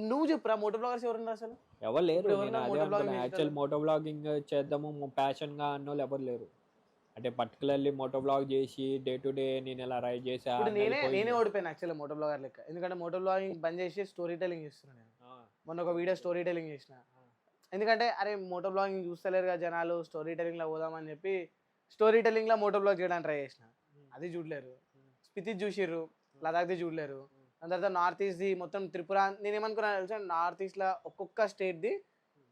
నువ్వు చెప్పురా మోటో బ్లాగర్స్ ఎవరున్నారు అసలు? ఎవరు లేరు. ఇప్పుడు నేను ఎవరున్నారు అదే మోటో అనుకున్నా. బ్లాగింగ్ యాక్చువల్ చేసేటోళ్ళు? మోటో బ్లాగింగ్ చేద్దాము ప్యాషన్‌గా అన్నోళ్ళు ఎవరు లేరు. అంటే పర్టికులర్లీ మోటో బ్లాగ్ చేసి డే టు డే నేను ఇలా రైడ్ చేసా ఇప్పుడు అన్నది నేనే పోయింది. ఓడిపోయాను యాక్చువల్‌గా మోటో బ్లాగర్ లెక్క. ఎందుకంటే మోటో బ్లాగింగ్ బంద్ చేసి స్టోరీ టెల్లింగ్ చేస్తున్నా నేను. మొన్న ఒక వీడియో స్టోరీ టెల్లింగ్ చేసిన. ఎందుకంటే అరే మోటో బ్లాగింగ్ చూస్తలేరుగా జనాలు, స్టోరీ టెల్లింగ్‌లో పోదామని చెప్పి స్టోరీ టెల్లింగ్‌లో మోటో బ్లాగ్ చేయడానికి ట్రై చేసిన. అది చూడలేరు. స్పితిది చూసిర్రు, లదాఖ్‌ది చూడలేరు. దాని తర్వాత నార్త్ ఈస్ట్‌ది మొత్తం త్రిపుర నేనేమనుకున్నా తెలుసా నార్త్ ఈస్ట్‌లో ఒక్కొక్క స్టేట్‌ది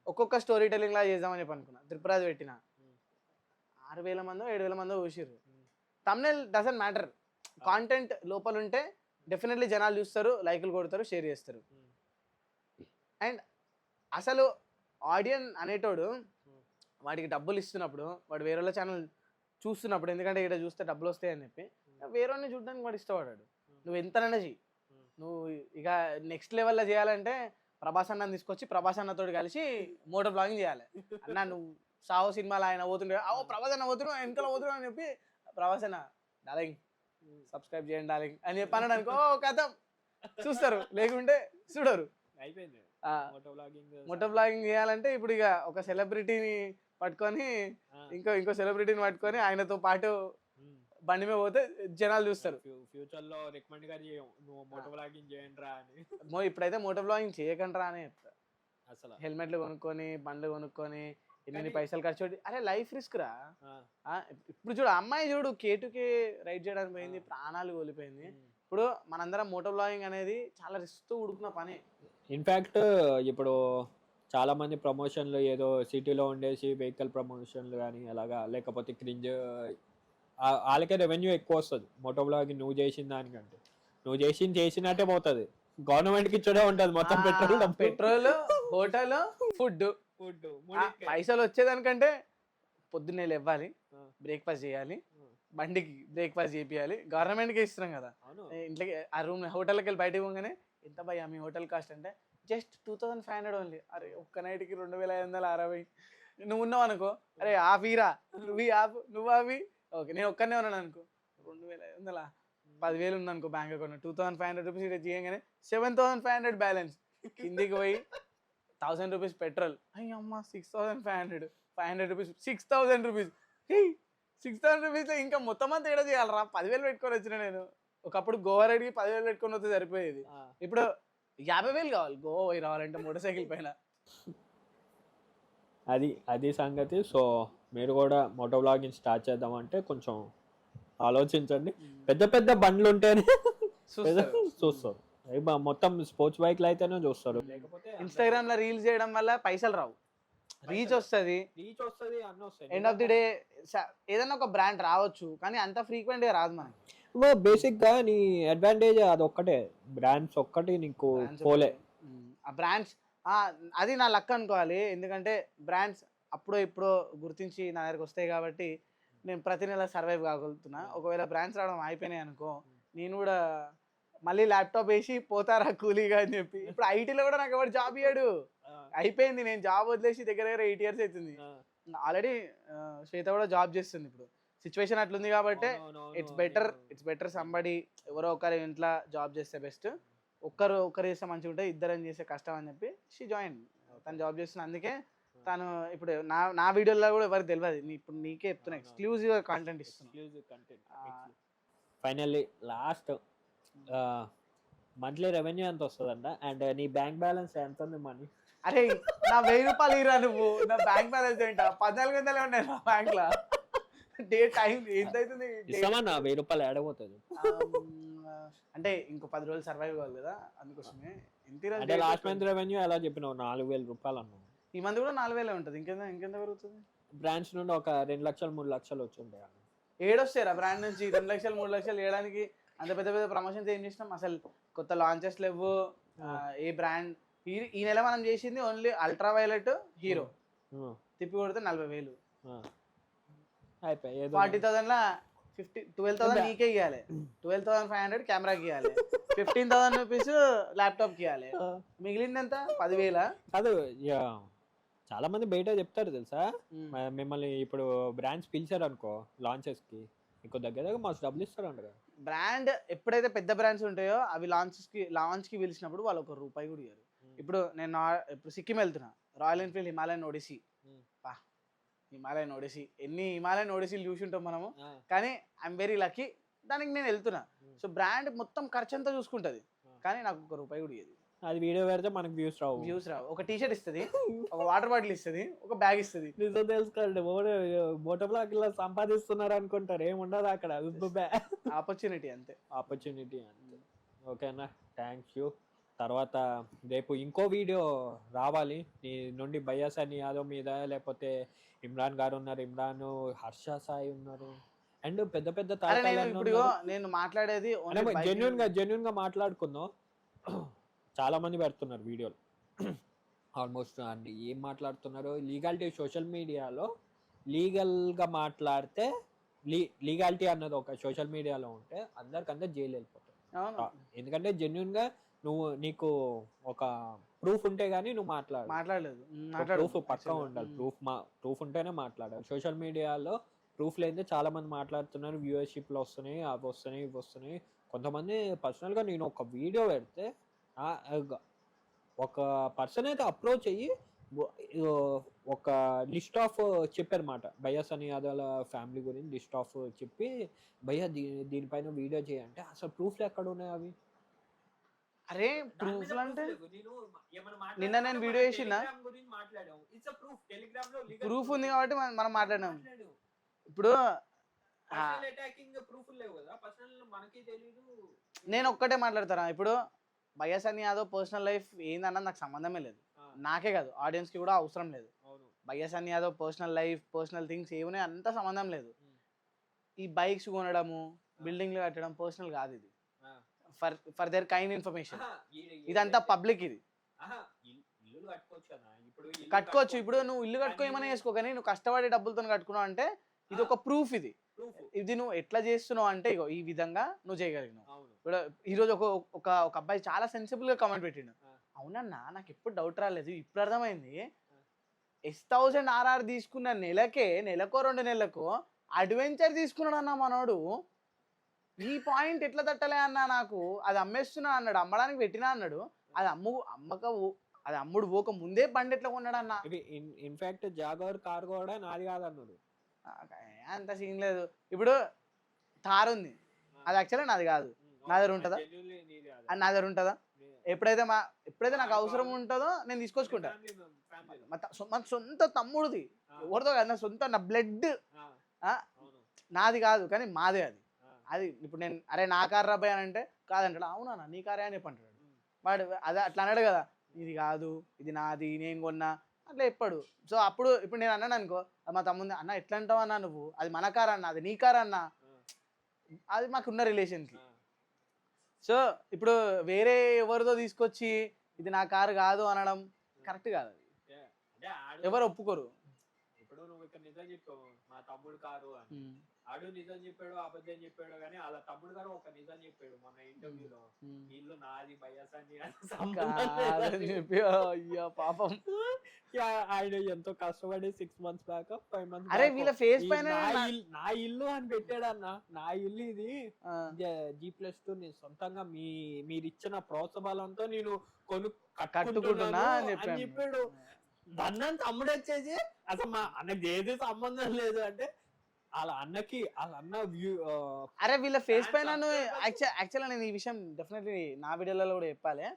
ఒక్కొక్క స్టోరీ టెల్లింగ్‌లా చేద్దామని చెప్పి అనుకున్నా. త్రిపురది పెట్టిన. 6,000 మందో, 7,000 మందో చూసిర్రు. Thumbnail doesn't matter. కాంటెంట్ లోపలుంటే డెఫినెట్‌లీ జనాలు చూస్తారు, లైకులు కొడతారు, షేర్ చేస్తారు. అండ్ అసలు ఆడియన్ అనేటోడు వాడికి డబ్బులు ఇస్తున్నప్పుడు, వాడు వేరేళ్ళ ఛానల్ చూస్తున్నప్పుడు ఎందుకంటే ఈడ చూస్తే డబ్బులు వస్తాయని చెప్పి వేరేవాడిని చూడడానికి వాడు ఇష్టపడ్డాడు. నువ్వు ఎంతనైనా చెయ్యి. నువ్వు ఇక నెక్స్ట్ లెవెల్‌లో చేయాలంటే ప్రభాస్ అన్నని తీసుకొచ్చి ప్రభాస్ అన్నతో కలిసి మోటో బ్లాగింగ్ చేయాలి. అన్న నువ్వు సావో సినిమాలో ఆయన పోతుండే ఓ ప్రభాస్ అన్న పోతున్నావు వెనకాల పోతున్నావు అని చెప్పి ప్రభాస్ అన్న డార్లింగ్ సబ్స్క్రైబ్ చేయండి డార్లింగ్ అని చెప్పి అన్నాడు అనుకో కథ చూస్తారు, లేకుంటే చూడరు. అయిపోయింది మోటో బ్లాగింగ్ చేయాలంటే ఇప్పుడు ఇక ఒక సెలబ్రిటీని పట్టుకొని ఇంకో సెలబ్రిటీని పట్టుకొని ఆయనతో పాటు బండి మీద పోతే జనాలు చూస్తారు. ఫ్యూచర్ లో రికమెండ్ గా నువ్వు మోటో బ్లాగింగ్ చేయండి రా అని. ఇప్పుడైతే మోటో బ్లాగింగ్ చేయకండి రా అని చెప్తా. అసలు హెల్మెట్లు కొనుక్కొని బండ్లు కొనుక్కొని ఎన్ని పైసలు ఖర్చు పెట్టి అరే లైఫ్ రిస్క్ రా. ఇప్పుడు చూడు అమ్మాయి చూడు K2K రైడ్ చేయడానికి పోయింది, ప్రాణాలు కోల్పోయింది. ఇప్పుడు మనందరం మోటో బ్లాగింగ్ అనేది చాలా రిస్క్ తో ఉడుకున్న పని. ఇన్ఫ్యాక్ట్ ఇప్పుడు చాలా మంది ప్రమోషన్లు ఏదో సిటీలో ఉండేసి వెహికల్ ప్రమోషన్లు కానీ అలాగా, లేకపోతే క్రింజ్ వాళ్ళకే రెవెన్యూ ఎక్కువ వస్తుంది మోటో బ్లాగింగ్ నువ్వు చేసిన దానికంటే. నువ్వు చేసినట్టే పోతుంది, గవర్నమెంట్కి ఇచ్చడే ఉంటుంది మొత్తం. పెట్రోల్, హోటల్, ఫుడ్ పైసలు వచ్చేదానికంటే పొద్దున్నే లేవ్వాలి, బ్రేక్ఫాస్ట్ చేయాలి, బండికి బ్రేక్ఫాస్ట్ చేయాలి, గవర్నమెంట్కి ఇస్తున్నాం కదా. ఇంట్లోకి ఆ రూమ్ హోటల్కి వెళ్ళి బయటకు పోగానే ఎంత భయ్యా మీ హోటల్ కాస్ట్ అంటే జస్ట్ 2500 ఓన్లీ. అరే ఒక్క నైట్కి 2560. నువ్వు ఉన్నావు అనుకో, అరే ఆఫీరా నువ్వు ఆఫీ ఓకే, నేను ఒక్కనే ఉన్నాను అనుకో 2500, 10,000 ఉంది అనుకో బ్యాంక్ అకౌంట్, 2500 రూపీస్ ఇక్కడ చేయగానే 7,500 బ్యాలెన్స్. కిందికి పోయి 1000 రూపీస్ పెట్రోల్, అయ్యమ్మ 6,500, 500 రూపీస్ 6,000 రూపీస్. 6,000 రూపీస్లో ఇంకా మొత్తం అంతా ఏడా చేయాలరా? 10,000 పెట్టుకొని వచ్చిన నేను. ఒకప్పుడు గోవా రైడ్కి 10,000 పెట్టుకొని వస్తే సరిపోయేది. ఇప్పుడు 50,000 కావాలి గోవా పోయి రావాలంటే మోటార్ సైకిల్ పైన. అది సంగతి. సో మీరు కూడా మోటో బ్లాగింగ్ స్టార్ట్ చేద్దామంటే కొంచెం ఆలోచించండి. పెద్ద పెద్ద బండ్లు ఉంటేనే చూస్తారు, మొత్తం స్పోర్ట్స్ బైక్లు అయితేనే చూస్తారు. లేకపోతే ఇన్స్టాగ్రామ్ లో రీల్స్ చేయడం వల్ల పైసలు రావు, రీచ్ వస్తుంది, అన్నీ వస్తాయి. ఎండ్ ఆఫ్ ది డే ఏదైనా ఒక బ్రాండ్ రావచ్చు కానీ అంత ఫ్రీక్వెంట్ గా రాదు మనకి. బేసిక్ గా నీ అడ్వాంటేజ్ అది ఒక్కటే, బ్రాండ్స్ ఒక్కటి నీకు పోలే. ఆ బ్రాండ్స్ అది నా లక్ అనుకోవాలి, ఎందుకంటే బ్రాండ్స్ అప్పుడో ఇప్పుడో గుర్తించి నా దగ్గరకు వస్తాయి కాబట్టి నేను ప్రతి నెల సర్వైవ్ కాగలుగుతున్నా. ఒకవేళ బ్రాండ్స్ రావడం అయిపోయినాయి అనుకో, నేను కూడా మళ్ళీ ల్యాప్టాప్ వేసి పోతారా కూలీగా అని చెప్పి. ఇప్పుడు ఐటీలో కూడా నాకు ఎవరు జాబ్ ఇయ్యాడు, అయిపోయింది. నేను జాబ్ వదిలేసి దగ్గర 8 years అవుతుంది. ఆల్రెడీ శ్వేత కూడా జాబ్ చేస్తుంది. ఇప్పుడు సిచ్యువేషన్ అట్లుంది కాబట్టి ఇట్స్ బెటర్ సంబడి, ఎవరో ఒకరి ఇంట్లో జాబ్ చేస్తే బెస్ట్. ఒక్కరు చేస్తే మంచిగా ఉంటుంది, ఇద్దరని చేస్తే కష్టం అని చెప్పి షీ జాయిన్. తను జాబ్ చేస్తున్నా, అందుకే తను ఇప్పుడు నా వీడియోలో కూడా ఎవరికి తెలియదు. ఇప్పుడు నీకే చెప్తున్నా, ఎక్స్క్లూజివ్ కంటెంట్ ఇస్తున్నా. ఫైనల్లీ లాస్ట్ మంత్లీ రెవెన్యూ ఎంత వస్తుందంట, అండ్ నీ బ్యాంక్ బ్యాలెన్స్ ఎంత ఉంది మనీ? అరే నా 1000 రూపాయలు ఇరా నువ్వు, నా బ్యాంక్ బ్యాలెన్స్ ఏంటా 1400 ఉన్నాయి నా బ్యాంక్ లో. డే టైం ఎంత అవుతుంది? 1000 రూపాయలు ఏడబోతుంది అంటే ఇంకో 10 రోజులు సర్వైవ్ కావాలి కదా, అందుకోసమే. అంటే లాస్ట్ మంత్ రెవెన్యూ ఎలా చెప్పినావు? 4,000 రూపాయలు అన్నావు. ఈ మంత్ కూడా 4,000 ఉంటుంది. ఇంకెంత పెరుగుతుంది? బ్రాంచ్ నుండి ఒక 2 లక్షలు 3 లక్షలు వచ్చింటాయి. ఏడొస్తారా బ్రాండ్ నుంచి 2 లక్షలు 3 లక్షలు వేయడానికి? అంత పెద్ద పెద్ద ప్రమోషన్స్ ఏం చేసినాం, అసలు కొత్త లాంచెస్ లేవు. ఏ బ్రాండ్ ఈ నెల మనం చేసింది ఓన్లీ అల్ట్రా వైలెట్ హీరో తిప్పి కొడితే 40,000. 40,000 12,000 నీకే ఇవ్వాలి, 12,500 కెమెరాకి ఇవ్వాలి, 15,000 రూపీస్ ల్యాప్టాప్కి ఇవ్వాలి, మిగిలింది ఎంత? 10,000. కాదు, చాలా మంది బయట చెప్తారు తెలుసా, మిమ్మల్ని ఇప్పుడు బ్రాండ్స్ పిలిచారు అనుకో లాంచెస్ కి, ఇంకో దగ్గర మాకు డబ్బులు ఇస్తారంట. బ్రాండ్ ఎప్పుడైతే పెద్ద బ్రాండ్స్ ఉంటాయో అవి లాంచ్ కి పిలిచినప్పుడు వాళ్ళు ₹1 కూడా ఇవ్వరు. ఇప్పుడు నేను సిక్కిం వెళ్తున్నా, royal Enfield Himalayan Odyssey. Himalayan Odyssey ఎన్ని హిమాలయన్ ఒడిసీలు చూసి ఉంటాం మనము, కానీ ఐఎమ్ వెరీ లక్కీ దానికి నేను వెళ్తున్నా. సో బ్రాండ్ మొత్తం ఖర్చు అంతా చూసుకుంటది, కానీ నాకు ₹1 కూడా ఇవ్వదు. అది వీడియో పెడితే మనకు వ్యూస్ రావు. ఒక టీషర్ట్ ఇస్తుంది, ఒక వాటర్ బాటిల్ ఇస్తుంది, ఒక బ్యాగ్ ఇస్తుంది. నిజం తెలుసుకోండి, మోటో బ్లాగ్ ఇలా సంపాదిస్తున్నారు అనుకుంటారు, ఏముండదు అక్కడ. ఆపర్చునిటీ అంతే. ఓకేనా, థ్యాంక్ యూ. తర్వాత రేపు ఇంకో వీడియో రావాలి నీ నుండి. బయ్యా సన్నీ యాదవ్ మీద, లేకపోతే ఇమ్రాన్ గారు ఉన్నారు, ఇమ్రాన్, హర్ష సాయి ఉన్నారు, అండ్ పెద్ద పెద్ద నేను మాట్లాడేది జెన్యున్ గా మాట్లాడుకుందాం. చాలా మంది పెడుతున్నారు వీడియోలు ఆల్మోస్ట్. అండ్ ఏం మాట్లాడుతున్నారు, లీగాలిటీ సోషల్ మీడియాలో లీగల్గా మాట్లాడితే లీగాలిటీ అన్నది ఒక సోషల్ మీడియాలో ఉంటే అందరికంతా జైలు వెళ్ళిపోతారు. ఎందుకంటే జెన్యున్గా నీకు ఒక ప్రూఫ్ ఉంటే గానీ నువ్వు మాట్లాడలేదు ప్రూఫ్ పక్కా ఉండాలి. ప్రూఫ్ ఉంటేనే మాట్లాడాలి. సోషల్ మీడియాలో ప్రూఫ్ లేనిదే చాలా మంది మాట్లాడుతున్నారు. వ్యూవర్షిప్లు వస్తున్నాయి, అవి వస్తున్నాయి, ఇవి వస్తున్నాయి. కొంతమంది పర్సనల్గా నేను ఒక వీడియో పెడితే ఒక పర్సన్ అయితే అప్రోచ్ అయ్యి ఒక లిస్ట్ ఆఫ్ చెప్పారన్నమాట. భయ్యా సన్నీ యాదవ్ ఫ్యామిలీ గురించి లిస్ట్ ఆఫ్ చెప్పి భయ్యా దీనిపైన వీడియో చేయంటే అసలు ప్రూఫ్లు ఎక్కడ ఉన్నాయి అవి? అరే ప్రూఫ్ అంటే నిన్న నేను వీడియో చేసిన ప్రూఫ్ ఉంది కాబట్టి మనం మాట్లాడినాం. ఇప్పుడు నేను ఒక్కటే మాట్లాడతారా, ఇప్పుడు భయ్యా సన్నీ యాదవ్ పర్సనల్ లైఫ్ ఏందన్నది నాకు సంబంధమే లేదు. నాకే కాదు, ఆడియన్స్ కి కూడా అవసరం లేదు. భయ్యా Sunny Yadav personal life, personal things ఏమున్నాయి అంత సంబంధం లేదు. ఈ బైక్స్ కొనడము, బిల్డింగ్లు కట్టడం పర్సనల్ కాదు. ఇది ఫర్ దేర్ కైండ్ ఇన్ఫర్మేషన్. ఇదంతా పబ్లిక్. ఇది కట్టుకోవచ్చు. ఇప్పుడు నువ్వు ఇల్లు కట్టుకో ఏమైనా చేసుకో, కానీ నువ్వు కష్టపడే డబ్బులతో కట్టుకున్నావు అంటే ఇది ఒక ప్రూఫ్. ఇది నువ్వు ఎట్లా చేస్తున్నావు అంటే ఇగో ఈ విధంగా నువ్వు చేయగలిగినావు. ఇప్పుడు ఈరోజు ఒక అబ్బాయి చాలా సెన్సిబుల్ గా కమెంట్ పెట్టిండు. అవునన్నా నాకు ఎప్పుడు డౌట్ రాలేదు, ఇప్పుడు అర్థమైంది. S1000 RR తీసుకున్న నెలకో 2 నెలలకో అడ్వెంచర్ తీసుకున్నాడు అన్న మనోడు. ఈ పాయింట్ ఎట్లా తట్టలే అన్నా నాకు. అది అమ్మేస్తున్నా అన్నాడు, అమ్మడానికి పెట్టినా అన్నాడు. అది అది అమ్ముడు పోక ముందే బండి ఎట్లా కొన్నాడు అన్న. ఇన్ఫాక్ట్ జాగవర్ కార్ కూడా నాది కాదన్నాడు. అంత సీన్ లేదు. ఇప్పుడు థార్ ఉంది, అది యాక్చువల్గా నాది కాదు. నా దగ్గర ఉంటుందా? అది నా దగ్గర ఉంటుందా? ఎప్పుడైతే నాకు అవసరం ఉంటుందో నేను తీసుకొచ్చుకుంటా. మన సొంత తమ్ముడిది, ఎవరితో కాదు, నా సొంత, నా బ్లడ్. నాది కాదు కానీ మాదే అది. అది ఇప్పుడు నేను అరే నా కార్ రాబాయ్ అని అంటే కాదంటాడు. అవునా నీ కారే అని చెప్పి అంటాడు వాడు. అదే అట్లా అన్నాడు కదా, ఇది కాదు ఇది నాది నేను కొన్నా అట్లా చెప్పాడు. సో అప్పుడు ఇప్పుడు నేను అన్నాను అనుకో, మా తమ్ముంది అన్న ఎట్లా అంటావు అన్నా, నువ్వు అది మన కార్ అన్న, అది నీ కార్ అన్నా, అది మాకున్న రిలేషన్కి. సో ఇప్పుడు వేరే ఎవరితో తీసుకొచ్చి ఇది నా కారు కాదు అనడం కరెక్ట్ కాదు. అది ఎవరు ఒప్పుకోరు. ఇప్పుడు నువ్వు ఇక్కడ నిజం చెప్పావు మా తమ్ముడు కారు అని, ఆడు నిజం చెప్పాడు అబద్ధం చెప్పాడు, కానీ అలా తమ్ముడు గారు ఒక నిజం చెప్పాడు మన ఇంటర్వ్యూలో, ఇల్లు నాది భయ్యా సన్నీ అని చెప్పి. అయ్యా పాపం, ఆయన ఎంతో కష్టపడి 6 months బ్యాక్ 5 months అరే వీళ్ళ ఫేస్ పైన నా ఇల్లు అని పెట్టాడన్న. నా ఇల్లు ఇది G+2 నేను సొంతంగా మీరు ఇచ్చిన ప్రోత్సాహంతో నేను కట్టుకుంటున్నా అని చెప్పాడు. దాన్ని తమ్ముడు వచ్చేసి అసలు మా అన్నకి ఏది సంబంధం లేదు అంటే వాళ్ళ అన్న వ్యూ. అరే వీళ్ళ ఫేస్ పైన యాక్చువల్గా నేను ఈ విషయం డెఫినెట్లీ నా వీడియోలలో కూడా చెప్పాలి.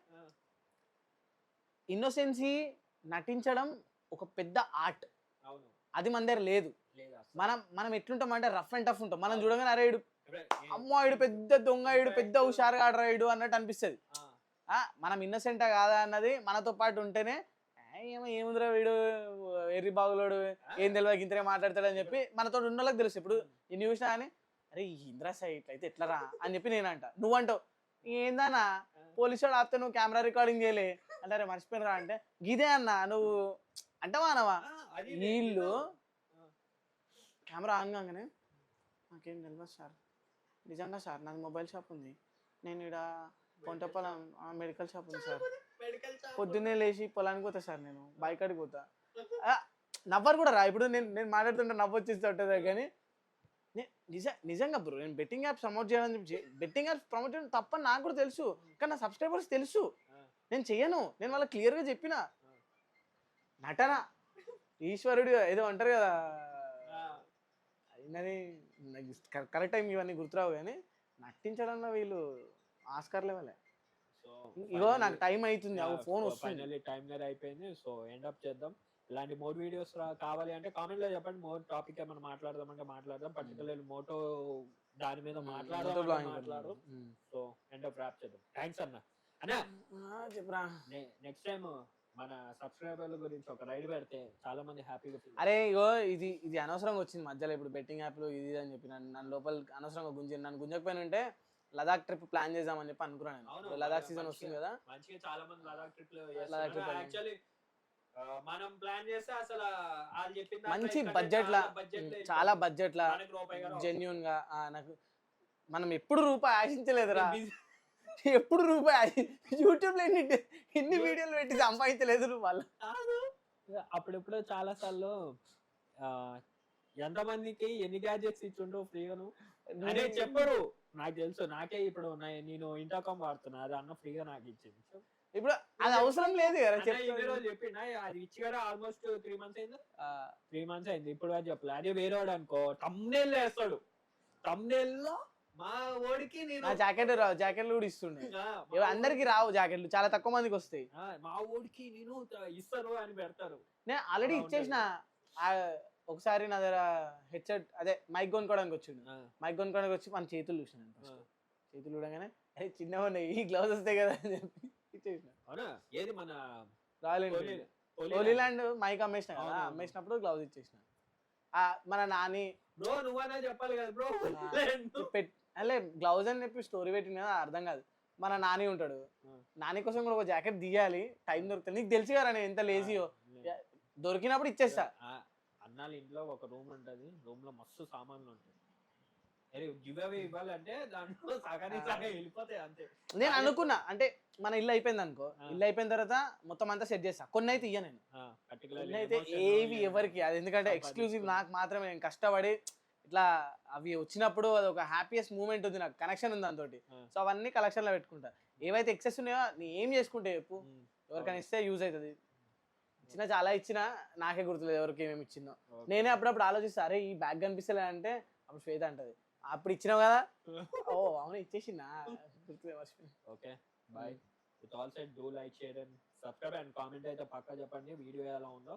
ఇన్నోసెన్సీ నటించడం ఒక పెద్ద ఆర్ట్. అది మన దగ్గర లేదు. మనం ఎట్లుంటాం అంటే రఫ్ అండ్ టఫ్ ఉంటాం. మనం చూడగానే అరే ఇడు అమ్మాయిడు పెద్ద దొంగ, ఇడు పెద్ద హుషారుగా ఆడరాయుడు అన్నట్టు అనిపిస్తుంది. మనం ఇన్నోసెంటా కాదా అన్నది మనతో పాటు ఉంటేనే ఏముందిరా వీడు ఎర్రి బాగులోడు ఏం తెలియదు ఇంతనే మాట్లాడతాడని చెప్పి మనతో ఉన్న వాళ్ళకి తెలుసు. ఇప్పుడు ఈ న్యూస్ అని అరే ఇంద్రా సైట్ అయితే ఎట్లరా అని చెప్పి నేనంట. నువ్వంటావు ఏందన్నా పోలీసు వాడు ఆపితే నువ్వు కెమెరా రికార్డింగ్ చేయలే అంటే మర్చిపోయినరా అంటే గిదే అన్నా నువ్వు అంటావా అనవా. వీళ్ళు కెమెరా ఆన్ కాగానే నాకేం తెలియదు సార్, నిజంగా సార్ నాది మొబైల్ షాప్ ఉంది, నేను ఇక్కడ కొంటపొలం మెడికల్ షాప్ ఉంది సార్, పొద్దున్నే లేచి పొలానికి పోతా సార్, నేను బైక్ కాడికి పోతా. నవ్వరు కూడా రా. ఇప్పుడు నేను మాట్లాడుతుంటే నవ్వు వచ్చేసి ఉంటుంది, కానీ నిజంగా బ్రో నేను బెట్టింగ్ యాప్స్ ప్రమోట్ చేయాలని చెప్పి బెట్టింగ్ యాప్స్ ప్రమోట్ చేయడం తప్పని నాకు కూడా తెలుసు, కానీ నా సబ్స్క్రైబర్స్ తెలుసు నేను చెయ్యను. నేను వాళ్ళకి క్లియర్గా చెప్పిన నటన ఈశ్వరుడు ఏదో అంటారు కదా, అయినది కరెక్ట్ టైం ఇవన్నీ గుర్తురావు, కానీ నటించడంలో వీళ్ళు ఆస్కార్ లెవెలే. ఇగో నాకు టైం అవుతుంది, ఫోన్ వస్తుంది, టైం అనేది అయిపోయింది. సో ఎండ్ అప్ చేద్దాం. ఇలాంటి మోర్ వీడియోస్ కావాలి అంటే కామెంట్ లో చెప్పండి. మోర్ టాపిక్ ఏమైనా మాట్లాడదామంటే మాట్లాడదాం. పర్టికులర్ మోటో దాని మీద మాట్లాడదాం. సో ఎండ్ అప్ ర్యాప్ చేద్దాం. థ్యాంక్స్ అన్న. చెప్పరా నెక్స్ట్ టైం మన సబ్స్క్రైబర్ల గురించి ఒక రైడ్ పెడితే చాలా మంది హ్యాపీగా. అరే ఇగో ఇది అనవసరంగా వచ్చింది మధ్యలో. ఇప్పుడు బెట్టింగ్ యాప్లు ఇది అని చెప్పి నన్ను లోపల అనవసరంగా నన్ను గుంజకపోయిన ఉంటే లదాఖ్ ట్రిప్ ప్లాన్ చేద్దామని చెప్పి అనుకున్నాను. లదాఖ్ సీజన్ వస్తుంది కదా, మంచిగా చాలా మంది లదాఖ్ ట్రిప్ యాక్చువల్లీ మనం ప్లాన్ చేస్తే అసలు వాళ్ళు చెప్పింది మంచి బడ్జెట్ లా, చాలా బడ్జెట్ లా జెన్యూన్ గా. నాకు మనం ఎప్పుడు రూపాయి ఆశించలేదురా. ఎప్పుడు రూపాయి యూట్యూబ్ లో ఎన్ని వీడియోలు పెట్టి సంపాదించలేదు నువ్వు వాళ్ళు. అప్పుడెప్పుడు చాలా సార్లు ఎంతమందికి ఎన్ని గ్యాడ్జెట్స్ ఇచ్చుండో ఫ్రీగాను అదే చెప్పరు. నాకు తెలుసు, నాకే ఇప్పుడు నేను ఇంటర్కామ్ వాడుతున్నా, అది అన్న ఫ్రీగా నాకు ఇచ్చింది. ఇప్పుడు అది అవసరం లేదు కదా చెప్పిన అది ఇచ్చి కూడా ఆల్మోస్ట్ 3 months అయింది. 3 months అయింది, ఇప్పుడు అది చెప్పలే. అదే వేరేవాడు అనుకో తమ్నేల్ వేస్తాడు, తమ్నేల్ లో మా ఓడికి నేను జాకెట్లు కూడా ఇస్తుండే. అందరికి రావు జాకెట్లు, చాలా తక్కువ మందికి వస్తాయి. మా ఓడికి నేను ఇస్తాను అని పెడతారు. నేను ఆల్రెడీ ఇచ్చేసిన. ఒకసారి నా దగ్గర హెడ్సెట్ అదే మైక్ కొనుక్కోవడానికి వచ్చిండు. మైక్ కొనుక్కోవడానికి వచ్చి మన చేతులు చూసినాను. చేతులు చూడగానే అరే చిన్నగా ఉన్నాయి, ఈ గ్లౌజ్ వస్తాయి కదా అని చెప్పి ఇచ్చేసిన. ఏది మన హోలీలాండ్ మైక్ అమ్మేసిన కదా, అమ్మేసినప్పుడు గ్లౌజ్ ఇచ్చేసిన. మన నాని బ్రో నువ్వనే చెప్పాలి కదా బ్రో, అలే గ్లౌజ్ అని చెప్పి స్టోరీ పెట్టిన కదా అర్థం కాదు. మన నాని ఉంటాడు, నాని కోసం కూడా ఒక జాకెట్ తీయాలి, టైం దొరుకుతుంది. నీకు తెలుసు కదా నేను ఎంత లేజీయో, దొరికినప్పుడు ఇచ్చేస్తా. అన్నాళ్ళ ఇంట్లో ఒక రూమ్ ఉంటది, రూమ్ లో మస్తు సామాన్లు ఉంటాయి. గివ్ అవే ఇవ్వాలంటే దాంట్లో సగానికి సగం వెళ్ళిపోతాయి అంతే. నేను అనుకున్నా అంటే మన ఇల్లు అయిపోయింది అనుకో, ఇల్లు అయిపోయిన తర్వాత మొత్తం అంతా సెట్ చేస్తా. కొన్ని అయితే ఇయ్య నేను, కొన్ని అయితే ఏవి ఎవరికి, అది ఎందుకంటే ఎక్స్క్లూజివ్ నాకు మాత్రమే. నేను కష్టపడి ఇట్లా అవి వచ్చినప్పుడు అది ఒక హ్యాపీయెస్ట్ మూమెంట్ ఉంది, నాకు కనెక్షన్ ఉంది దాంతో. సో అవన్నీ కలెక్షన్ లో పెట్టుకుంటా. ఏవైతే ఎక్సెస్ ఉన్నాయో నీ ఏం చేసుకుంటే చెప్పు, ఎవరికైనా ఇస్తే యూజ్ అవుతుంది. ఇచ్చిన చాలా ఇచ్చినా నాకే గుర్తులేదు ఎవరికి ఏమేమి ఇచ్చిందో. నేనే అప్పుడప్పుడు ఆలోచిస్తా, అరే ఈ బ్యాగ్ కనిపిస్తలే అంటే అప్పుడు శ్వేత అంటది అప్పుడు ఇచ్చినావు కదా, ఓ అవును ఇచ్చేసిందా గుర్తులేదు. Okay bye. With all said do like, share and subscribe and comment అయితే పక్కా చెప్పండి వీడియో ఎలా ఉందో.